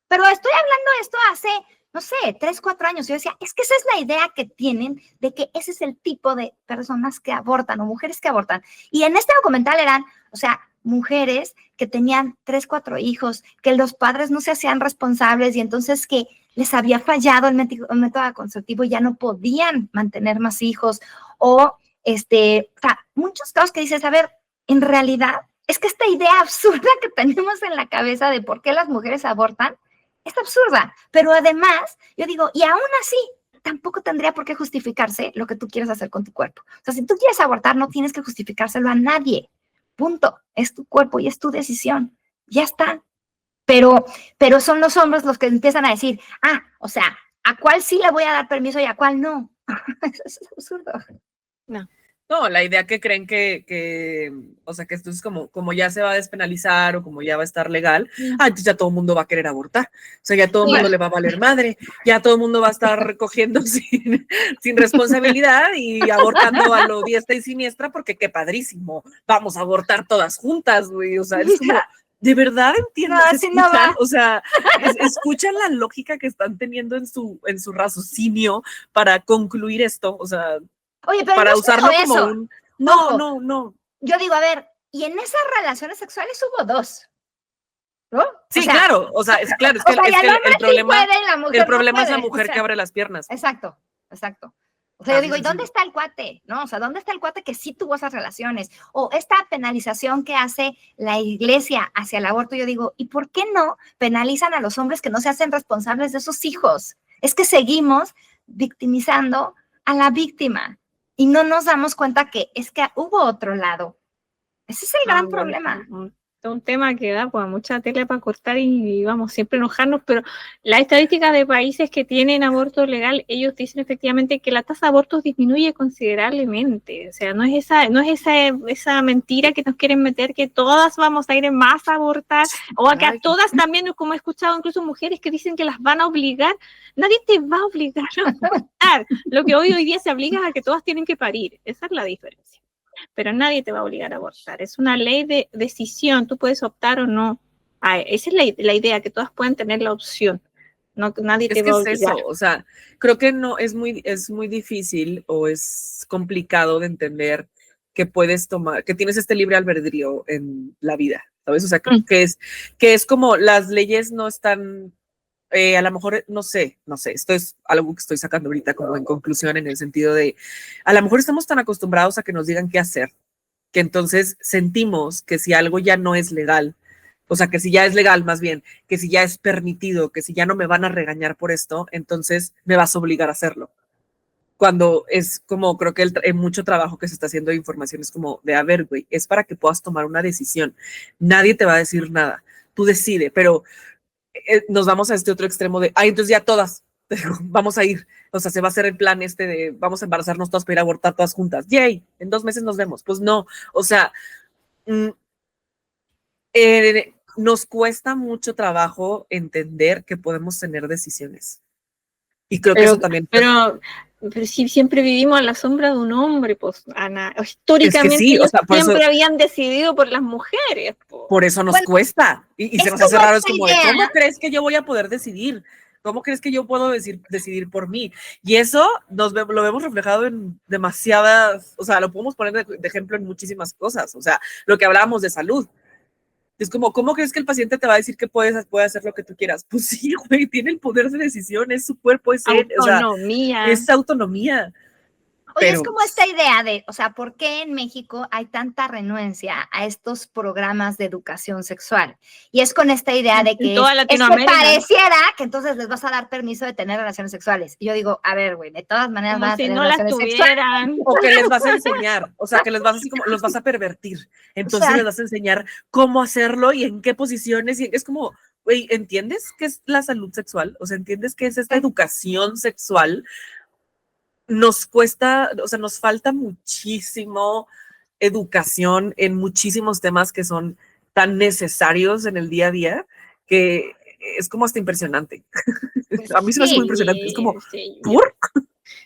Pero estoy hablando de esto hace, no sé, 3, 4 años. Yo decía, es que esa es la idea que tienen de que ese es el tipo de personas que abortan o mujeres que abortan. Y en este documental eran, o sea, mujeres que tenían 3, 4 hijos, que los padres no se hacían responsables y entonces que les había fallado el método anticonceptivo y ya no podían mantener más hijos, o sea, muchos casos que dices, a ver, en realidad, es que esta idea absurda que tenemos en la cabeza de por qué las mujeres abortan, es absurda, pero además, yo digo, y aún así, tampoco tendría por qué justificarse lo que tú quieres hacer con tu cuerpo. O sea, si tú quieres abortar, no tienes que justificárselo a nadie, punto, es tu cuerpo y es tu decisión, ya está. Pero son los hombres los que empiezan a decir, o sea, ¿a cuál sí le voy a dar permiso y a cuál no? Eso es absurdo. No, la idea que creen que o sea, que esto es como ya se va a despenalizar o como ya va a estar legal, entonces ya todo el mundo va a querer abortar. O sea, ya todo el mundo le va a valer madre, ya todo el mundo va a estar recogiendo sin responsabilidad y abortando a lo diestra y siniestra porque qué padrísimo, vamos a abortar todas juntas, güey. O sea, es como, ¿de verdad entiendes? No, no va. O sea, escuchan la lógica que están teniendo en su raciocinio para concluir esto, o sea, oye, pero para no usarlo como eso. un... No. Yo digo, a ver, y en esas relaciones sexuales hubo 2, ¿no? Sí, o sea, claro, o sea, es claro, es que, el problema, el problema es la mujer que abre las piernas. Exacto. O sea, yo digo, ¿y dónde está el cuate? ¿No? O sea, ¿dónde está el cuate que sí tuvo esas relaciones? O esta penalización que hace la iglesia hacia el aborto, yo digo, ¿y por qué no penalizan a los hombres que no se hacen responsables de sus hijos? Es que seguimos victimizando a la víctima y no nos damos cuenta que es que hubo otro lado. Ese es el gran problema. Un tema que da pues, mucha tela para cortar y vamos siempre enojarnos, pero la estadística de países que tienen aborto legal, ellos dicen efectivamente que la tasa de abortos disminuye considerablemente. O sea, no es esa mentira que nos quieren meter que todas vamos a ir en masa a abortar, o a que a todas también, como he escuchado incluso mujeres que dicen que las van a obligar. Nadie te va a obligar a abortar. Lo que hoy día se obliga a que todas tienen que parir. Esa es la diferencia. Pero nadie te va a obligar a abortar. Es una ley de decisión, tú puedes optar o no. Esa es la idea, que todas puedan tener la opción. No, nadie te va a obligar. Es eso, o sea, creo que no es muy difícil o es complicado de entender que puedes tomar, que tienes este libre albedrío en la vida, ¿sabes? O sea, que es como las leyes no están... a lo mejor, no sé, esto es algo que estoy sacando ahorita como en conclusión en el sentido de, a lo mejor estamos tan acostumbrados a que nos digan qué hacer, que entonces sentimos que si algo ya no es legal, o sea, que si ya es legal más bien, que si ya es permitido, que si ya no me van a regañar por esto, entonces me vas a obligar a hacerlo. Cuando es como, creo que mucho trabajo que se está haciendo de información es como de, a ver, güey, es para que puedas tomar una decisión. Nadie te va a decir nada, tú decide, pero nos vamos a este otro extremo de, entonces ya todas, vamos a ir, o sea, se va a hacer el plan de, vamos a embarazarnos todas para ir a abortar todas juntas, yay, en 2 meses nos vemos, pues no, o sea, nos cuesta mucho trabajo entender que podemos tener decisiones, y creo que eso también... Pero si siempre vivimos a la sombra de un hombre, pues, Ana, históricamente es que sí, o sea, siempre habían decidido por las mujeres. Pues. Por eso nos cuesta, y se nos hace raro, es como, ¿cómo crees que yo voy a poder decidir? ¿Cómo crees que yo puedo decidir por mí? Y eso lo vemos reflejado en demasiadas, o sea, lo podemos poner de ejemplo en muchísimas cosas, o sea, lo que hablábamos de salud. Es como, ¿cómo crees que el paciente te va a decir que puede hacer lo que tú quieras? Pues sí, güey, tiene el poder de decisión, es su cuerpo, es él, autonomía. O sea, es autonomía. Oye, es como esta idea de, o sea, ¿por qué en México hay tanta renuencia a estos programas de educación sexual? Y es con esta idea de que pareciera que entonces les vas a dar permiso de tener relaciones sexuales. Y yo digo, a ver, güey, de todas maneras van a tener relaciones sexuales. O que les vas a enseñar, o sea, que les vas así como, los vas a pervertir. Entonces les vas a enseñar cómo hacerlo y en qué posiciones. Y es como, güey, ¿entiendes qué es la salud sexual? O sea, ¿entiendes qué es esta educación sexual? Nos cuesta, o sea, nos falta muchísimo educación en muchísimos temas que son tan necesarios en el día a día que es como hasta impresionante. A mí se me hace muy impresionante. Es como, ¿por?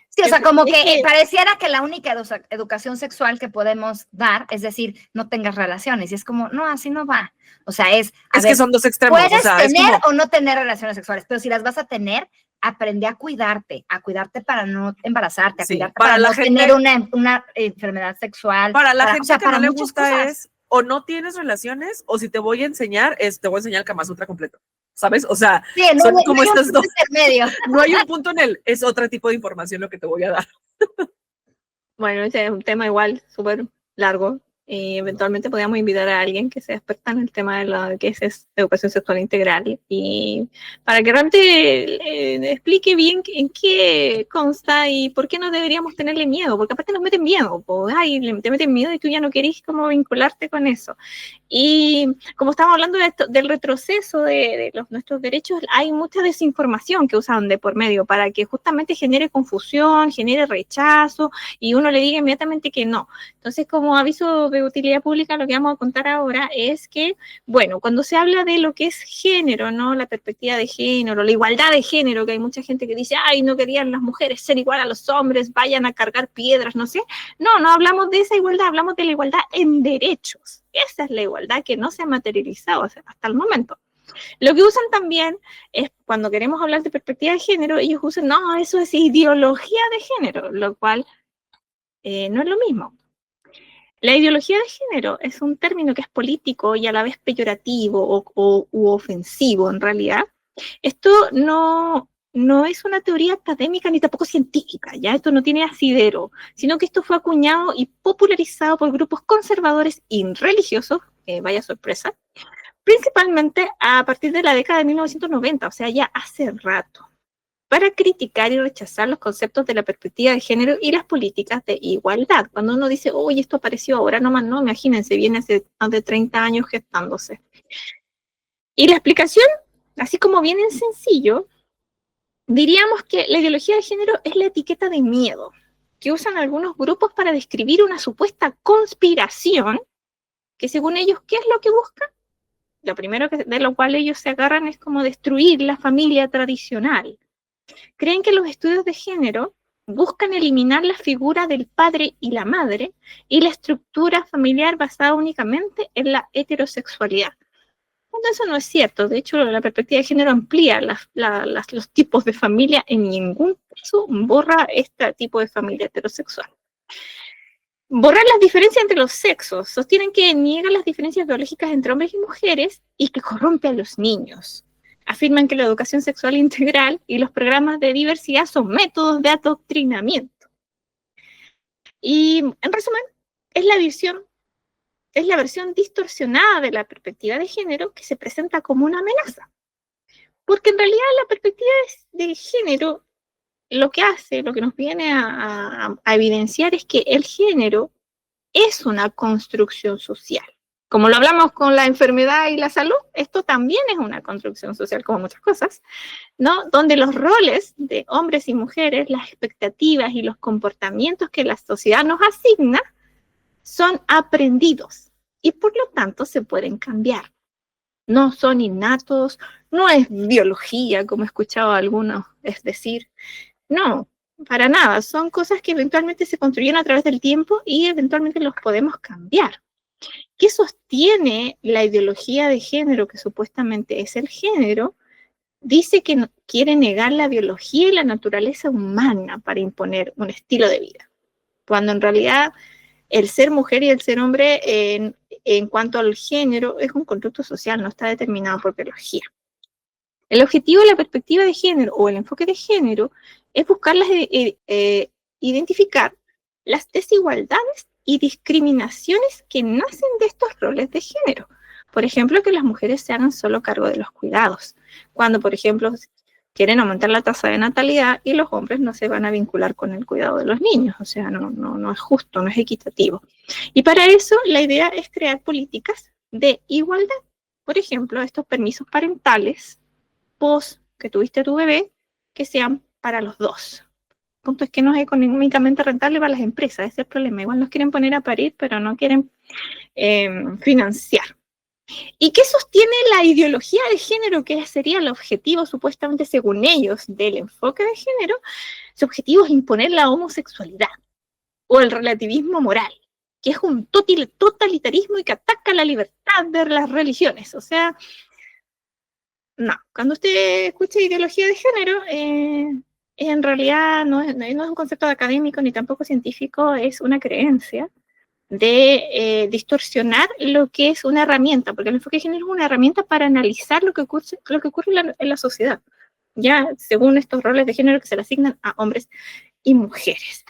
Sí, o sea, como que pareciera que la única educación sexual que podemos dar es decir, no tengas relaciones. Y es como, no, así no va. O sea, que son dos extremos. Puedes o sea, tener o no tener relaciones sexuales, pero si las vas a tener, aprende a cuidarte para no embarazarte, a cuidarte para no tener una enfermedad sexual. Para la gente que no le gusta es, o no tienes relaciones, o si te voy a enseñar, te voy a enseñar el Kama Sutra completo, ¿sabes? O sea, Sí, no, son no como hay un estas punto dos. intermedio. No hay un punto es otro tipo de información lo que te voy a dar. Bueno, ese es un tema igual súper largo. Y eventualmente podríamos invitar a alguien que sea experta en el tema de lo que es educación sexual integral y para que realmente explique bien en qué consta y por qué no deberíamos tenerle miedo, porque aparte nos meten miedo, te meten miedo y tú ya no querés como vincularte con eso. Y como estamos hablando del retroceso de nuestros derechos, hay mucha desinformación que usan de por medio para que justamente genere confusión, genere rechazo y uno le diga inmediatamente que no. Entonces, como aviso de utilidad pública, lo que vamos a contar ahora es que, bueno, cuando se habla de lo que es género, ¿no? La perspectiva de género, la igualdad de género, que hay mucha gente que dice, ay, no querían las mujeres ser igual a los hombres, vayan a cargar piedras, no sé. No, no hablamos de esa igualdad, hablamos de la igualdad en derechos. Esa es la igualdad que no se ha materializado hasta el momento. Lo que usan también es, cuando queremos hablar de perspectiva de género, ellos usan, no, eso es ideología de género, lo cual no es lo mismo. La ideología de género es un término que es político y a la vez peyorativo u ofensivo en realidad. Esto no es una teoría académica ni tampoco científica, ¿ya? Esto no tiene asidero, sino que esto fue acuñado y popularizado por grupos conservadores y religiosos, vaya sorpresa, principalmente a partir de la década de 1990, o sea, ya hace rato, para criticar y rechazar los conceptos de la perspectiva de género y las políticas de igualdad. Cuando uno dice, oye, esto apareció ahora nomás, no, imagínense, viene hace más de 30 años gestándose. Y la explicación, así como bien en sencillo, diríamos que la ideología de género es la etiqueta de miedo que usan algunos grupos para describir una supuesta conspiración que según ellos, ¿qué es lo que buscan? Lo primero de lo cual ellos se agarran es como destruir la familia tradicional. Creen que los estudios de género buscan eliminar la figura del padre y la madre y la estructura familiar basada únicamente en la heterosexualidad. Cuando eso no es cierto, de hecho la perspectiva de género amplía los tipos de familia, en ningún caso borra este tipo de familia heterosexual. Borrar las diferencias entre los sexos, sostienen que niega las diferencias biológicas entre hombres y mujeres y que corrompe a los niños. Afirman que la educación sexual integral y los programas de diversidad son métodos de adoctrinamiento. Y en resumen, es la versión distorsionada de la perspectiva de género que se presenta como una amenaza. Porque en realidad la perspectiva de género lo que nos viene a evidenciar es que el género es una construcción social. Como lo hablamos con la enfermedad y la salud, esto también es una construcción social, como muchas cosas, ¿no? Donde los roles de hombres y mujeres, las expectativas y los comportamientos que la sociedad nos asigna son aprendidos y por lo tanto se pueden cambiar. No son innatos, no es biología, como he escuchado a algunos decir. No, para nada. Son cosas que eventualmente se construyen a través del tiempo y eventualmente los podemos cambiar. ¿Qué sostiene la ideología de género, que supuestamente es el género? Dice que quiere negar la biología y la naturaleza humana para imponer un estilo de vida, cuando en realidad el ser mujer y el ser hombre en cuanto al género es un constructo social, no está determinado por biología. El objetivo de la perspectiva de género o el enfoque de género es buscar identificar las desigualdades y discriminaciones que nacen de estos roles de género. Por ejemplo, que las mujeres se hagan solo cargo de los cuidados, cuando, por ejemplo, quieren aumentar la tasa de natalidad y los hombres no se van a vincular con el cuidado de los niños. O sea, no es justo, no es equitativo. Y para eso la idea es crear políticas de igualdad. Por ejemplo, estos permisos parentales post que tuviste a tu bebé, que sean para los dos. El punto es que no es económicamente rentable para las empresas, ese es el problema. Igual nos quieren poner a parir, pero no quieren financiar. ¿Y qué sostiene la ideología de género, que sería el objetivo, supuestamente según ellos, del enfoque de género? Su objetivo es imponer la homosexualidad o el relativismo moral, que es un totalitarismo y que ataca la libertad de las religiones. O sea, no, cuando usted escucha ideología de género, en realidad no es un concepto académico ni tampoco científico, es una creencia de distorsionar lo que es una herramienta, porque el enfoque de género es una herramienta para analizar lo que ocurre en la sociedad, ya según estos roles de género que se le asignan a hombres y mujeres.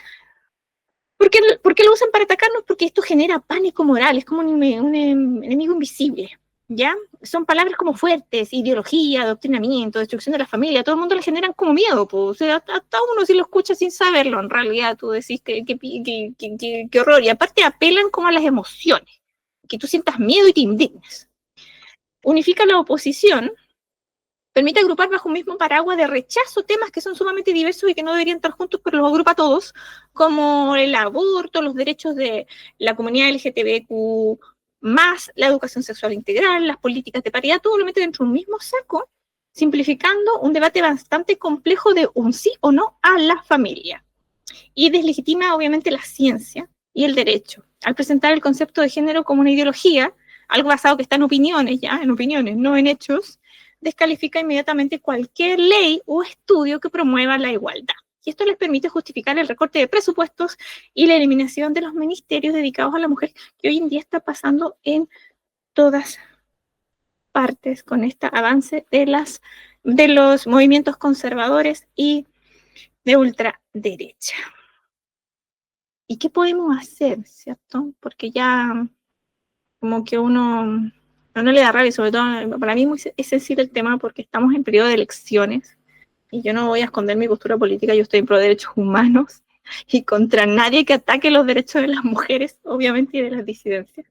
¿Por qué lo usan para atacarnos? Porque esto genera pánico moral, es como un enemigo invisible, ¿ya? Son palabras como fuertes, ideología, adoctrinamiento, destrucción de la familia, todo el mundo le generan como miedo, pues. O sea, hasta uno si lo escucha sin saberlo, en realidad tú decís que horror, y aparte apelan como a las emociones, que tú sientas miedo y te indignes. Unifica la oposición, permite agrupar bajo un mismo paraguas de rechazo temas que son sumamente diversos y que no deberían estar juntos, pero los agrupa a todos, como el aborto, los derechos de la comunidad LGTBQ+, la educación sexual integral, las políticas de paridad, todo lo mete dentro de un mismo saco, simplificando un debate bastante complejo de un sí o no a la familia. Y deslegitima, obviamente, la ciencia y el derecho, al presentar el concepto de género como una ideología, algo basado que está en opiniones, ya, en opiniones, no en hechos, descalifica inmediatamente cualquier ley o estudio que promueva la igualdad. Y esto les permite justificar el recorte de presupuestos y la eliminación de los ministerios dedicados a la mujer, que hoy en día está pasando en todas partes con este avance de los movimientos conservadores y de ultraderecha. ¿Y qué podemos hacer, cierto? Porque ya como que uno no le da rabia, sobre todo para mí es sensible el tema porque estamos en periodo de elecciones y yo no voy a esconder mi postura política, yo estoy en pro de derechos humanos y contra nadie que ataque los derechos de las mujeres, obviamente, y de las disidencias.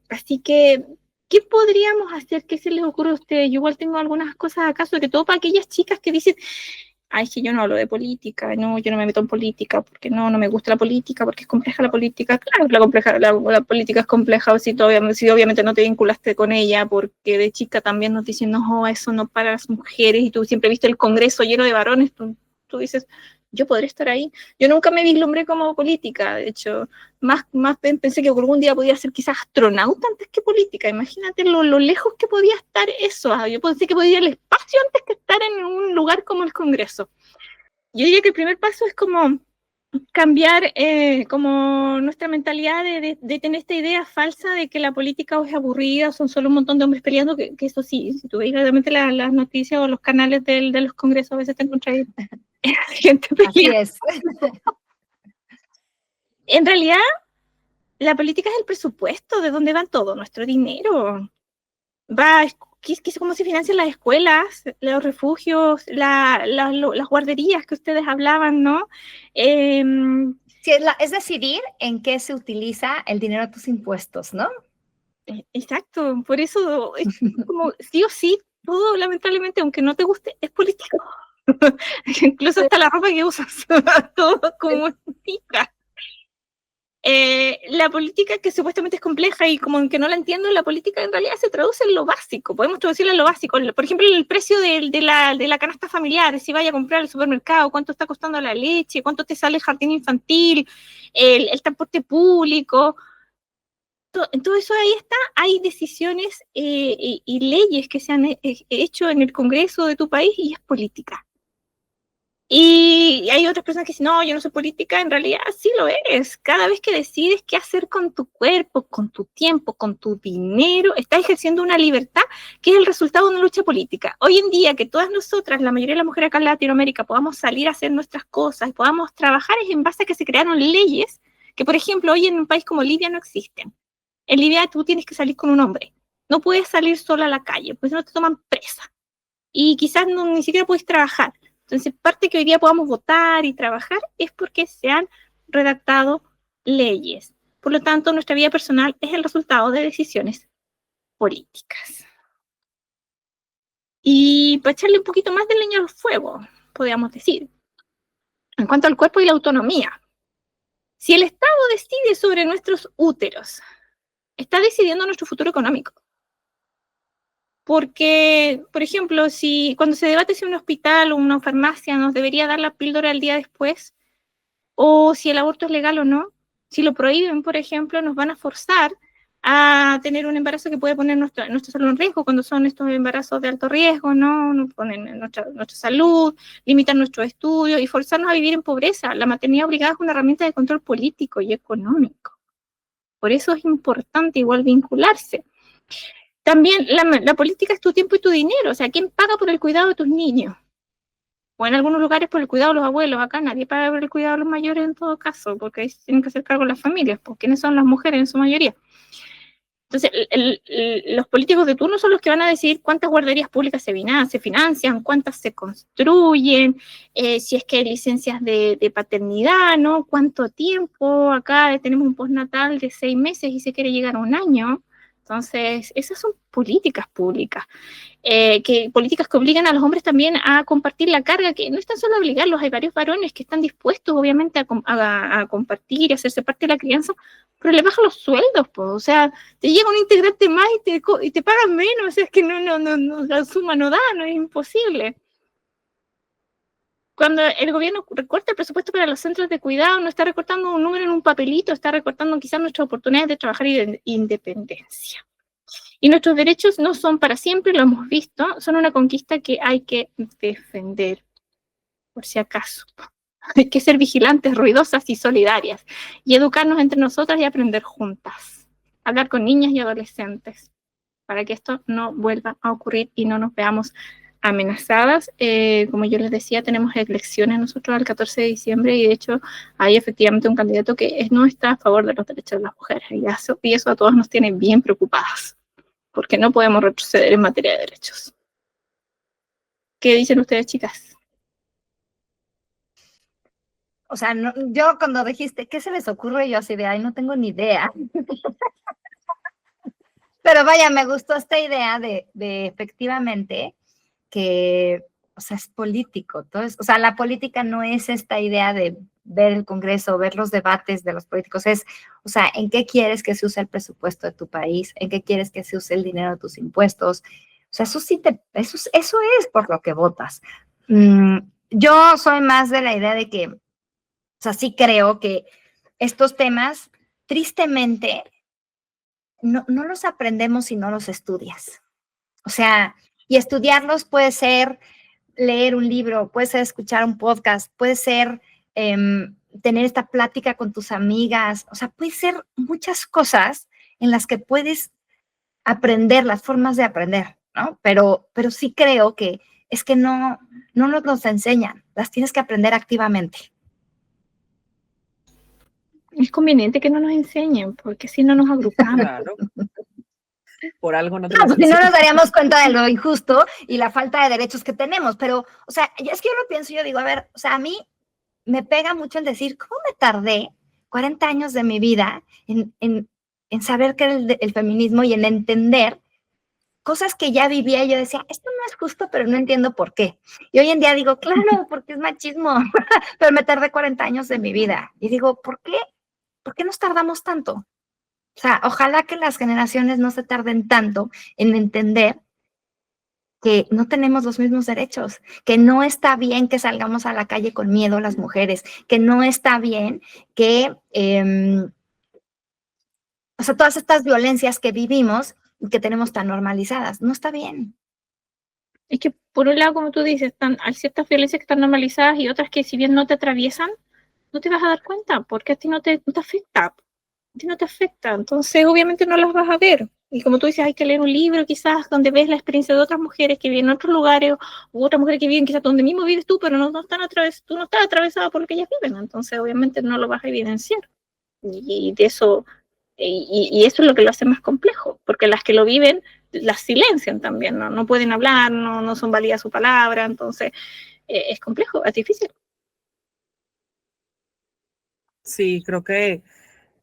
Así que, ¿qué podríamos hacer? ¿Qué se les ocurre a ustedes? Yo igual tengo algunas cosas acá, sobre todo para aquellas chicas que dicen, ay, que yo no hablo de política, no, yo no me meto en política, porque no me gusta la política, porque es compleja la política. Claro, la política es compleja, si obviamente no te vinculaste con ella, porque de chica también nos dicen, no, eso no para las mujeres, y tú siempre viste el Congreso lleno de varones, tú dices, yo podré estar ahí. Yo nunca me vislumbré como política, de hecho, más pensé que algún día podía ser quizás astronauta antes que política. Imagínate lo lejos que podía estar eso. Yo pensé que podía ir al espacio antes que estar en un lugar como el Congreso. Yo diría que el primer paso es como cambiar como nuestra mentalidad de tener esta idea falsa de que la política es aburrida, son solo un montón de hombres peleando, que eso sí, si tú veis realmente las noticias o los canales de los congresos, a veces te encuentras gente peleando. Así es. En realidad, la política es el presupuesto, de dónde va todo nuestro dinero. ¿Cómo se financian las escuelas, los refugios, las guarderías que ustedes hablaban, ¿no? Sí, es decidir en qué se utiliza el dinero de tus impuestos, ¿no? Exacto, por eso es como sí o sí, todo lamentablemente, aunque no te guste, es político. Incluso hasta la ropa que usas, todo comunica. La política, que supuestamente es compleja y como que no la entiendo, la política en realidad se traduce en lo básico. Podemos traducirla en lo básico. Por ejemplo, el precio de la canasta familiar, si vaya a comprar al supermercado, cuánto está costando la leche, cuánto te sale el jardín infantil, el transporte público. En todo eso ahí está, hay decisiones y leyes que se han hecho en el Congreso de tu país y es política. Y hay otras personas que dicen, no, yo no soy política, en realidad sí lo eres. Cada vez que decides qué hacer con tu cuerpo, con tu tiempo, con tu dinero, estás ejerciendo una libertad que es el resultado de una lucha política. Hoy en día que todas nosotras, la mayoría de las mujeres acá en Latinoamérica, podamos salir a hacer nuestras cosas, podamos trabajar, es en base a que se crearon leyes que, por ejemplo, hoy en un país como Libia no existen. En Libia tú tienes que salir con un hombre. No puedes salir sola a la calle, pues no te toman presa. Y quizás ni siquiera puedes trabajar. Entonces, parte que hoy día podamos votar y trabajar es porque se han redactado leyes. Por lo tanto, nuestra vida personal es el resultado de decisiones políticas. Y para echarle un poquito más de leña al fuego, podríamos decir, en cuanto al cuerpo y la autonomía. Si el Estado decide sobre nuestros úteros, está decidiendo nuestro futuro económico. Porque, por ejemplo, cuando se debate si un hospital o una farmacia nos debería dar la píldora el día después, o si el aborto es legal o no, si lo prohíben, por ejemplo, nos van a forzar a tener un embarazo que puede poner nuestra salud en riesgo cuando son estos embarazos de alto riesgo, ¿no? Nos ponen nuestra salud, limitan nuestros estudios y forzarnos a vivir en pobreza. La maternidad obligada es una herramienta de control político y económico. Por eso es importante igual vincularse. También la política es tu tiempo y tu dinero. O sea, ¿quién paga por el cuidado de tus niños? O en algunos lugares por el cuidado de los abuelos. Acá nadie paga por el cuidado de los mayores en todo caso, porque ahí tienen que hacer cargo las familias, porque ¿quiénes son las mujeres en su mayoría? Entonces, los políticos de turno son los que van a decidir cuántas guarderías públicas se financian, cuántas se construyen, si es que hay licencias de paternidad, ¿no? Cuánto tiempo. Acá tenemos un postnatal de 6 meses y se quiere llegar a 1 año. Entonces, esas son políticas públicas. Políticas que obligan a los hombres también a compartir la carga, que no es tan solo obligarlos, hay varios varones que están dispuestos obviamente a compartir y hacerse parte de la crianza, pero le bajan los sueldos, pues. O sea, te llega un integrante más y te pagan menos, o sea, es que no, la suma no da, no es imposible. Cuando el gobierno recorta el presupuesto para los centros de cuidado, no está recortando un número en un papelito, está recortando quizás nuestras oportunidades de trabajar y de independencia. Y nuestros derechos no son para siempre, lo hemos visto, son una conquista que hay que defender, por si acaso. Hay que ser vigilantes, ruidosas y solidarias, y educarnos entre nosotras y aprender juntas. Hablar con niñas y adolescentes, para que esto no vuelva a ocurrir y no nos veamos amenazadas. Como yo les decía, tenemos elecciones nosotros el 14 de diciembre y de hecho hay efectivamente un candidato que no está a favor de los derechos de las mujeres y eso a todos nos tiene bien preocupadas, porque no podemos retroceder en materia de derechos. ¿Qué dicen ustedes, chicas? O sea, yo cuando dijiste, ¿qué se les ocurre? Yo así de, ay, no tengo ni idea. Pero vaya, me gustó esta idea de efectivamente que, o sea, es político. Entonces, o sea, la política no es esta idea de ver el Congreso, ver los debates de los políticos, es, o sea, ¿en qué quieres que se use el presupuesto de tu país? ¿En qué quieres que se use el dinero de tus impuestos? O sea, eso es por lo que votas. Yo soy más de la idea de que, o sea, sí creo que estos temas, tristemente, no los aprendemos si no los estudias. O sea, y estudiarlos puede ser leer un libro, puede ser escuchar un podcast, puede ser tener esta plática con tus amigas, o sea, puede ser muchas cosas en las que puedes aprender, las formas de aprender, ¿no? Pero sí creo que es que no nos enseñan, las tienes que aprender activamente. Es conveniente que no nos enseñen, porque si no nos agrupamos. Claro. Por algo no te pues si no nos daríamos cuenta de lo injusto y la falta de derechos que tenemos, pero, o sea, es que yo lo pienso y yo digo, a ver, o sea, a mí me pega mucho el decir, ¿cómo me tardé 40 años de mi vida en saber qué era el feminismo y en entender cosas que ya vivía? Y yo decía, esto no es justo, pero no entiendo por qué. Y hoy en día digo, claro, porque es machismo, pero me tardé 40 años de mi vida. Y digo, ¿por qué? ¿Por qué nos tardamos tanto? O sea, ojalá que las generaciones no se tarden tanto en entender que no tenemos los mismos derechos, que no está bien que salgamos a la calle con miedo las mujeres, que no está bien que, o sea, todas estas violencias que vivimos y que tenemos tan normalizadas, no está bien. Es que por un lado, como tú dices, hay ciertas violencias que están normalizadas y otras que si bien no te atraviesan, no te vas a dar cuenta, porque a ti no te afecta. A ti no te afecta, entonces obviamente no las vas a ver. Y como tú dices, hay que leer un libro quizás donde ves la experiencia de otras mujeres que viven en otros lugares u otras mujeres que viven quizás donde mismo vives tú, pero tú no estás atravesada por lo que ellas viven, entonces obviamente no lo vas a evidenciar. Y de eso, y eso es lo que lo hace más complejo, porque las que lo viven las silencian también, no pueden hablar, no son válidas su palabra, entonces es complejo, es difícil. Sí, creo que,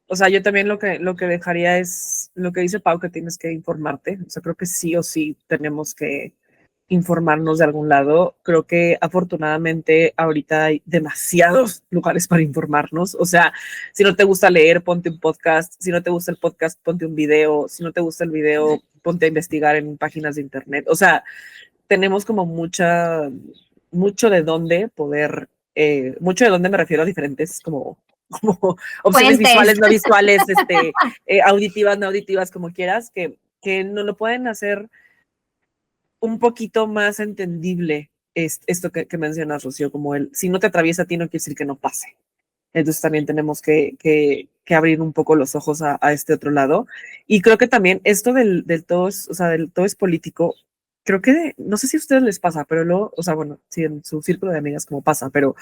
o sea, yo también lo que dejaría es lo que dice Pau, que tienes que informarte. O sea, creo que sí o sí tenemos que informarnos de algún lado. Creo que afortunadamente ahorita hay demasiados lugares para informarnos. O sea, si no te gusta leer, ponte un podcast. Si no te gusta el podcast, ponte un video. Si no te gusta el video, ponte a investigar en páginas de internet. O sea, tenemos como mucho de dónde poder, mucho de dónde me refiero a diferentes como como opciones Fuentes. visuales, no visuales, auditivas, no auditivas, como quieras, que no lo pueden hacer un poquito más entendible esto que mencionas, Rocío, como si no te atraviesa a ti no quiere decir que no pase. Entonces también tenemos que abrir un poco los ojos a este otro lado. Y creo que también esto del todo, o sea, del todo es político, creo que, no sé si a ustedes les pasa, pero luego, o sea, bueno, sí, en su círculo de amigas como pasa, pero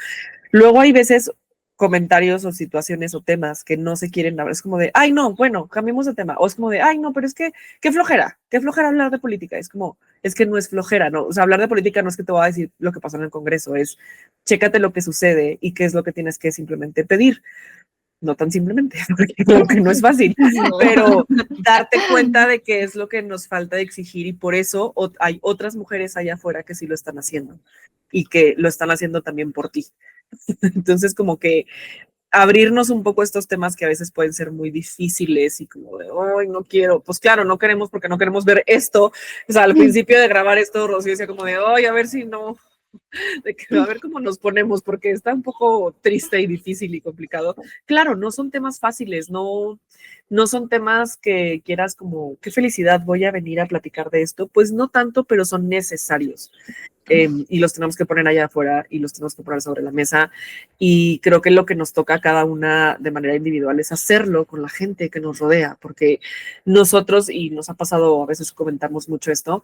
luego hay veces comentarios o situaciones o temas que no se quieren hablar. Es como de, ay, no, bueno, cambiemos de tema. O es como de, ay, no, pero es que, qué flojera hablar de política. Es como, es que no es flojera, ¿no? O sea, hablar de política no es que te voy a decir lo que pasó en el Congreso, es chécate lo que sucede y qué es lo que tienes que simplemente pedir. No tan simplemente, porque creo que no es fácil, pero darte cuenta de qué es lo que nos falta de exigir y por eso hay otras mujeres allá afuera que sí lo están haciendo y que lo están haciendo también por ti. Entonces, como que abrirnos un poco estos temas que a veces pueden ser muy difíciles y como de, ay, no quiero, pues claro, no queremos porque no queremos ver esto. O sea, al principio de grabar esto, Rocío decía como de, ay, a ver si no, de que a ver cómo nos ponemos, porque está un poco triste y difícil y complicado. Claro, no son temas fáciles, no son temas que quieras como, qué felicidad voy a venir a platicar de esto. Pues no tanto, pero son necesarios. Y los tenemos que poner allá afuera y los tenemos que poner sobre la mesa. Y creo que lo que nos toca a cada una de manera individual es hacerlo con la gente que nos rodea, porque nosotros, y nos ha pasado, a veces comentamos mucho esto,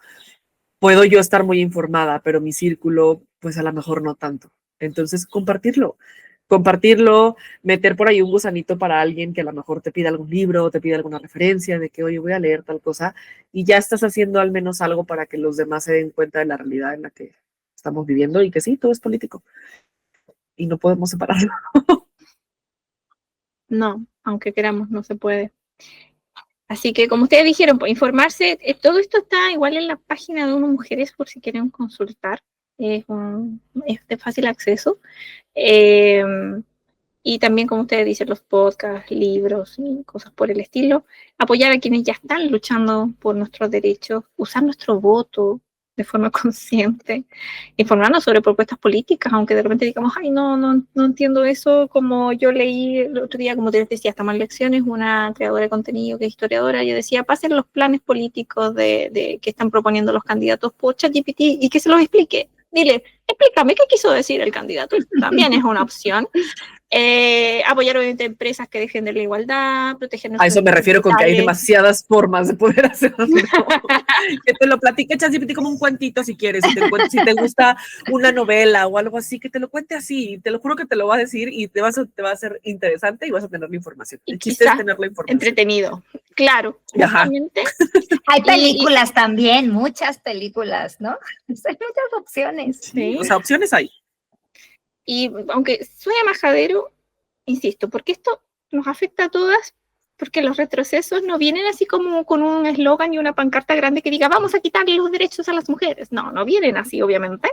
puedo yo estar muy informada, pero mi círculo, pues a lo mejor no tanto. Entonces, compartirlo, meter por ahí un gusanito para alguien que a lo mejor te pida algún libro, te pida alguna referencia de que, oye, voy a leer tal cosa, y ya estás haciendo al menos algo para que los demás se den cuenta de la realidad en la que estamos viviendo y que sí, todo es político y no podemos separarlo. No, aunque queramos, no se puede. Así que, como ustedes dijeron, pues, informarse, todo esto está igual en la página de ONU Mujeres por si quieren consultar. Es de fácil acceso. Y también, como ustedes dicen, los podcasts, libros y cosas por el estilo. Apoyar a quienes ya están luchando por nuestros derechos, usar nuestro voto de forma consciente, informarnos sobre propuestas políticas, aunque de repente digamos, ay, no entiendo eso, como yo leí el otro día, como te decía, estamos en lecciones, una creadora de contenido que es historiadora, yo decía, pasen los planes políticos de que están proponiendo los candidatos por ChatGPT y que se los explique. Dile, explícame qué quiso decir el candidato. También es una opción. Apoyar obviamente empresas que defienden la igualdad, proteger A eso me refiero con que hay demasiadas formas de poder hacerlo. Que te lo platique ChatGPT como un cuentito si quieres, si te gusta una novela o algo así, que te lo cuente así, te lo juro que te lo va a decir y te va a ser interesante y vas a tener la información. El chiste es tener la información. Entretenido, claro. Hay películas también, muchas películas, ¿no? Hay muchas opciones. Sí. O sea, opciones hay. Y aunque suene majadero, insisto, porque esto nos afecta a todas, porque los retrocesos no vienen así como con un eslogan y una pancarta grande que diga vamos a quitarle los derechos a las mujeres. No vienen así, obviamente,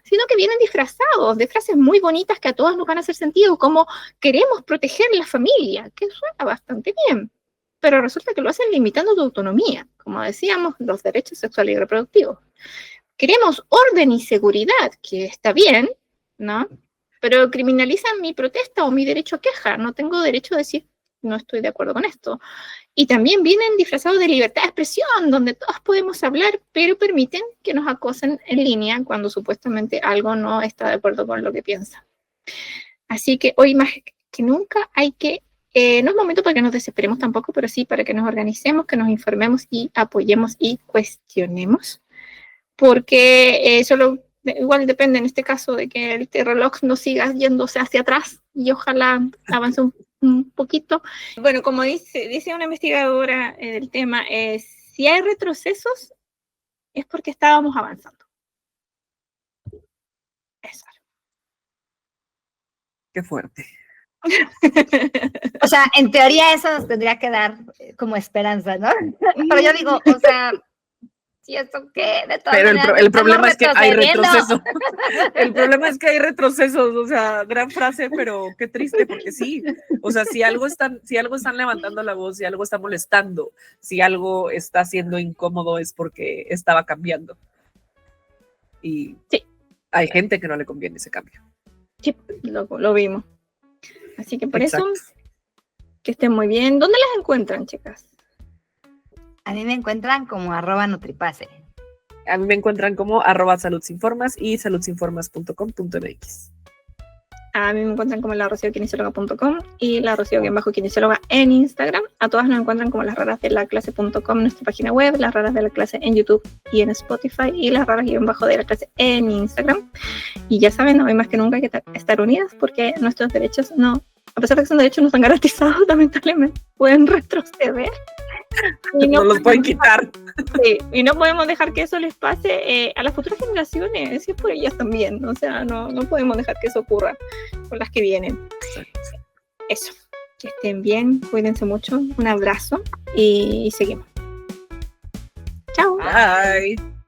sino que vienen disfrazados de frases muy bonitas que a todas nos van a hacer sentido, como queremos proteger la familia, que suena bastante bien, pero resulta que lo hacen limitando tu autonomía, como decíamos, los derechos sexuales y reproductivos. Queremos orden y seguridad, que está bien, ¿no? Pero criminalizan mi protesta o mi derecho a queja. No tengo derecho a decir no estoy de acuerdo con esto. Y también vienen disfrazados de libertad de expresión, donde todos podemos hablar, pero permiten que nos acosen en línea cuando supuestamente algo no está de acuerdo con lo que piensa. Así que hoy más que nunca hay que, no es momento para que nos desesperemos tampoco, pero sí para que nos organicemos, que nos informemos y apoyemos y cuestionemos. Porque solo igual depende en este caso de que el reloj no siga yéndose hacia atrás y ojalá avance un poquito. Bueno, como dice una investigadora del tema, si hay retrocesos es porque estábamos avanzando. Eso. Qué fuerte. O sea, en teoría eso nos tendría que dar como esperanza, ¿no? Pero yo digo, o sea, ¿y esto qué? De todas Pero maneras, el problema es que hay retroceso. El problema es que hay retrocesos, o sea, gran frase, pero qué triste, porque sí. O sea, si algo están levantando la voz, si algo está molestando, si algo está siendo incómodo, es porque estaba cambiando. Y sí, hay gente que no le conviene ese cambio. Sí, lo vimos. Así que por Exacto. eso, que estén muy bien. ¿Dónde las encuentran, chicas? A mí me encuentran como @nutripase. A mí me encuentran como @saludsinformas y saludsinformas.com.mx. A mí me encuentran como larociokinesióloga.com y la Rocío-kinesióloga en Instagram. A todas nos encuentran como lasrarasdelaclase.com, nuestra página web, Las Raras de la Clase en YouTube y en Spotify, y Las Raras-de-la-Clase en Instagram. Y ya saben, hoy más que nunca hay que estar unidas, porque nuestros derechos no, a pesar de que son derechos, no están garantizados, lamentablemente, pueden retroceder. Y No los pueden quitar. Sí, y no podemos dejar que eso les pase a las futuras generaciones, y es por ellas también, o sea, no podemos dejar que eso ocurra con las que vienen. Eso, que estén bien, cuídense mucho, un abrazo y seguimos. Chao. Bye.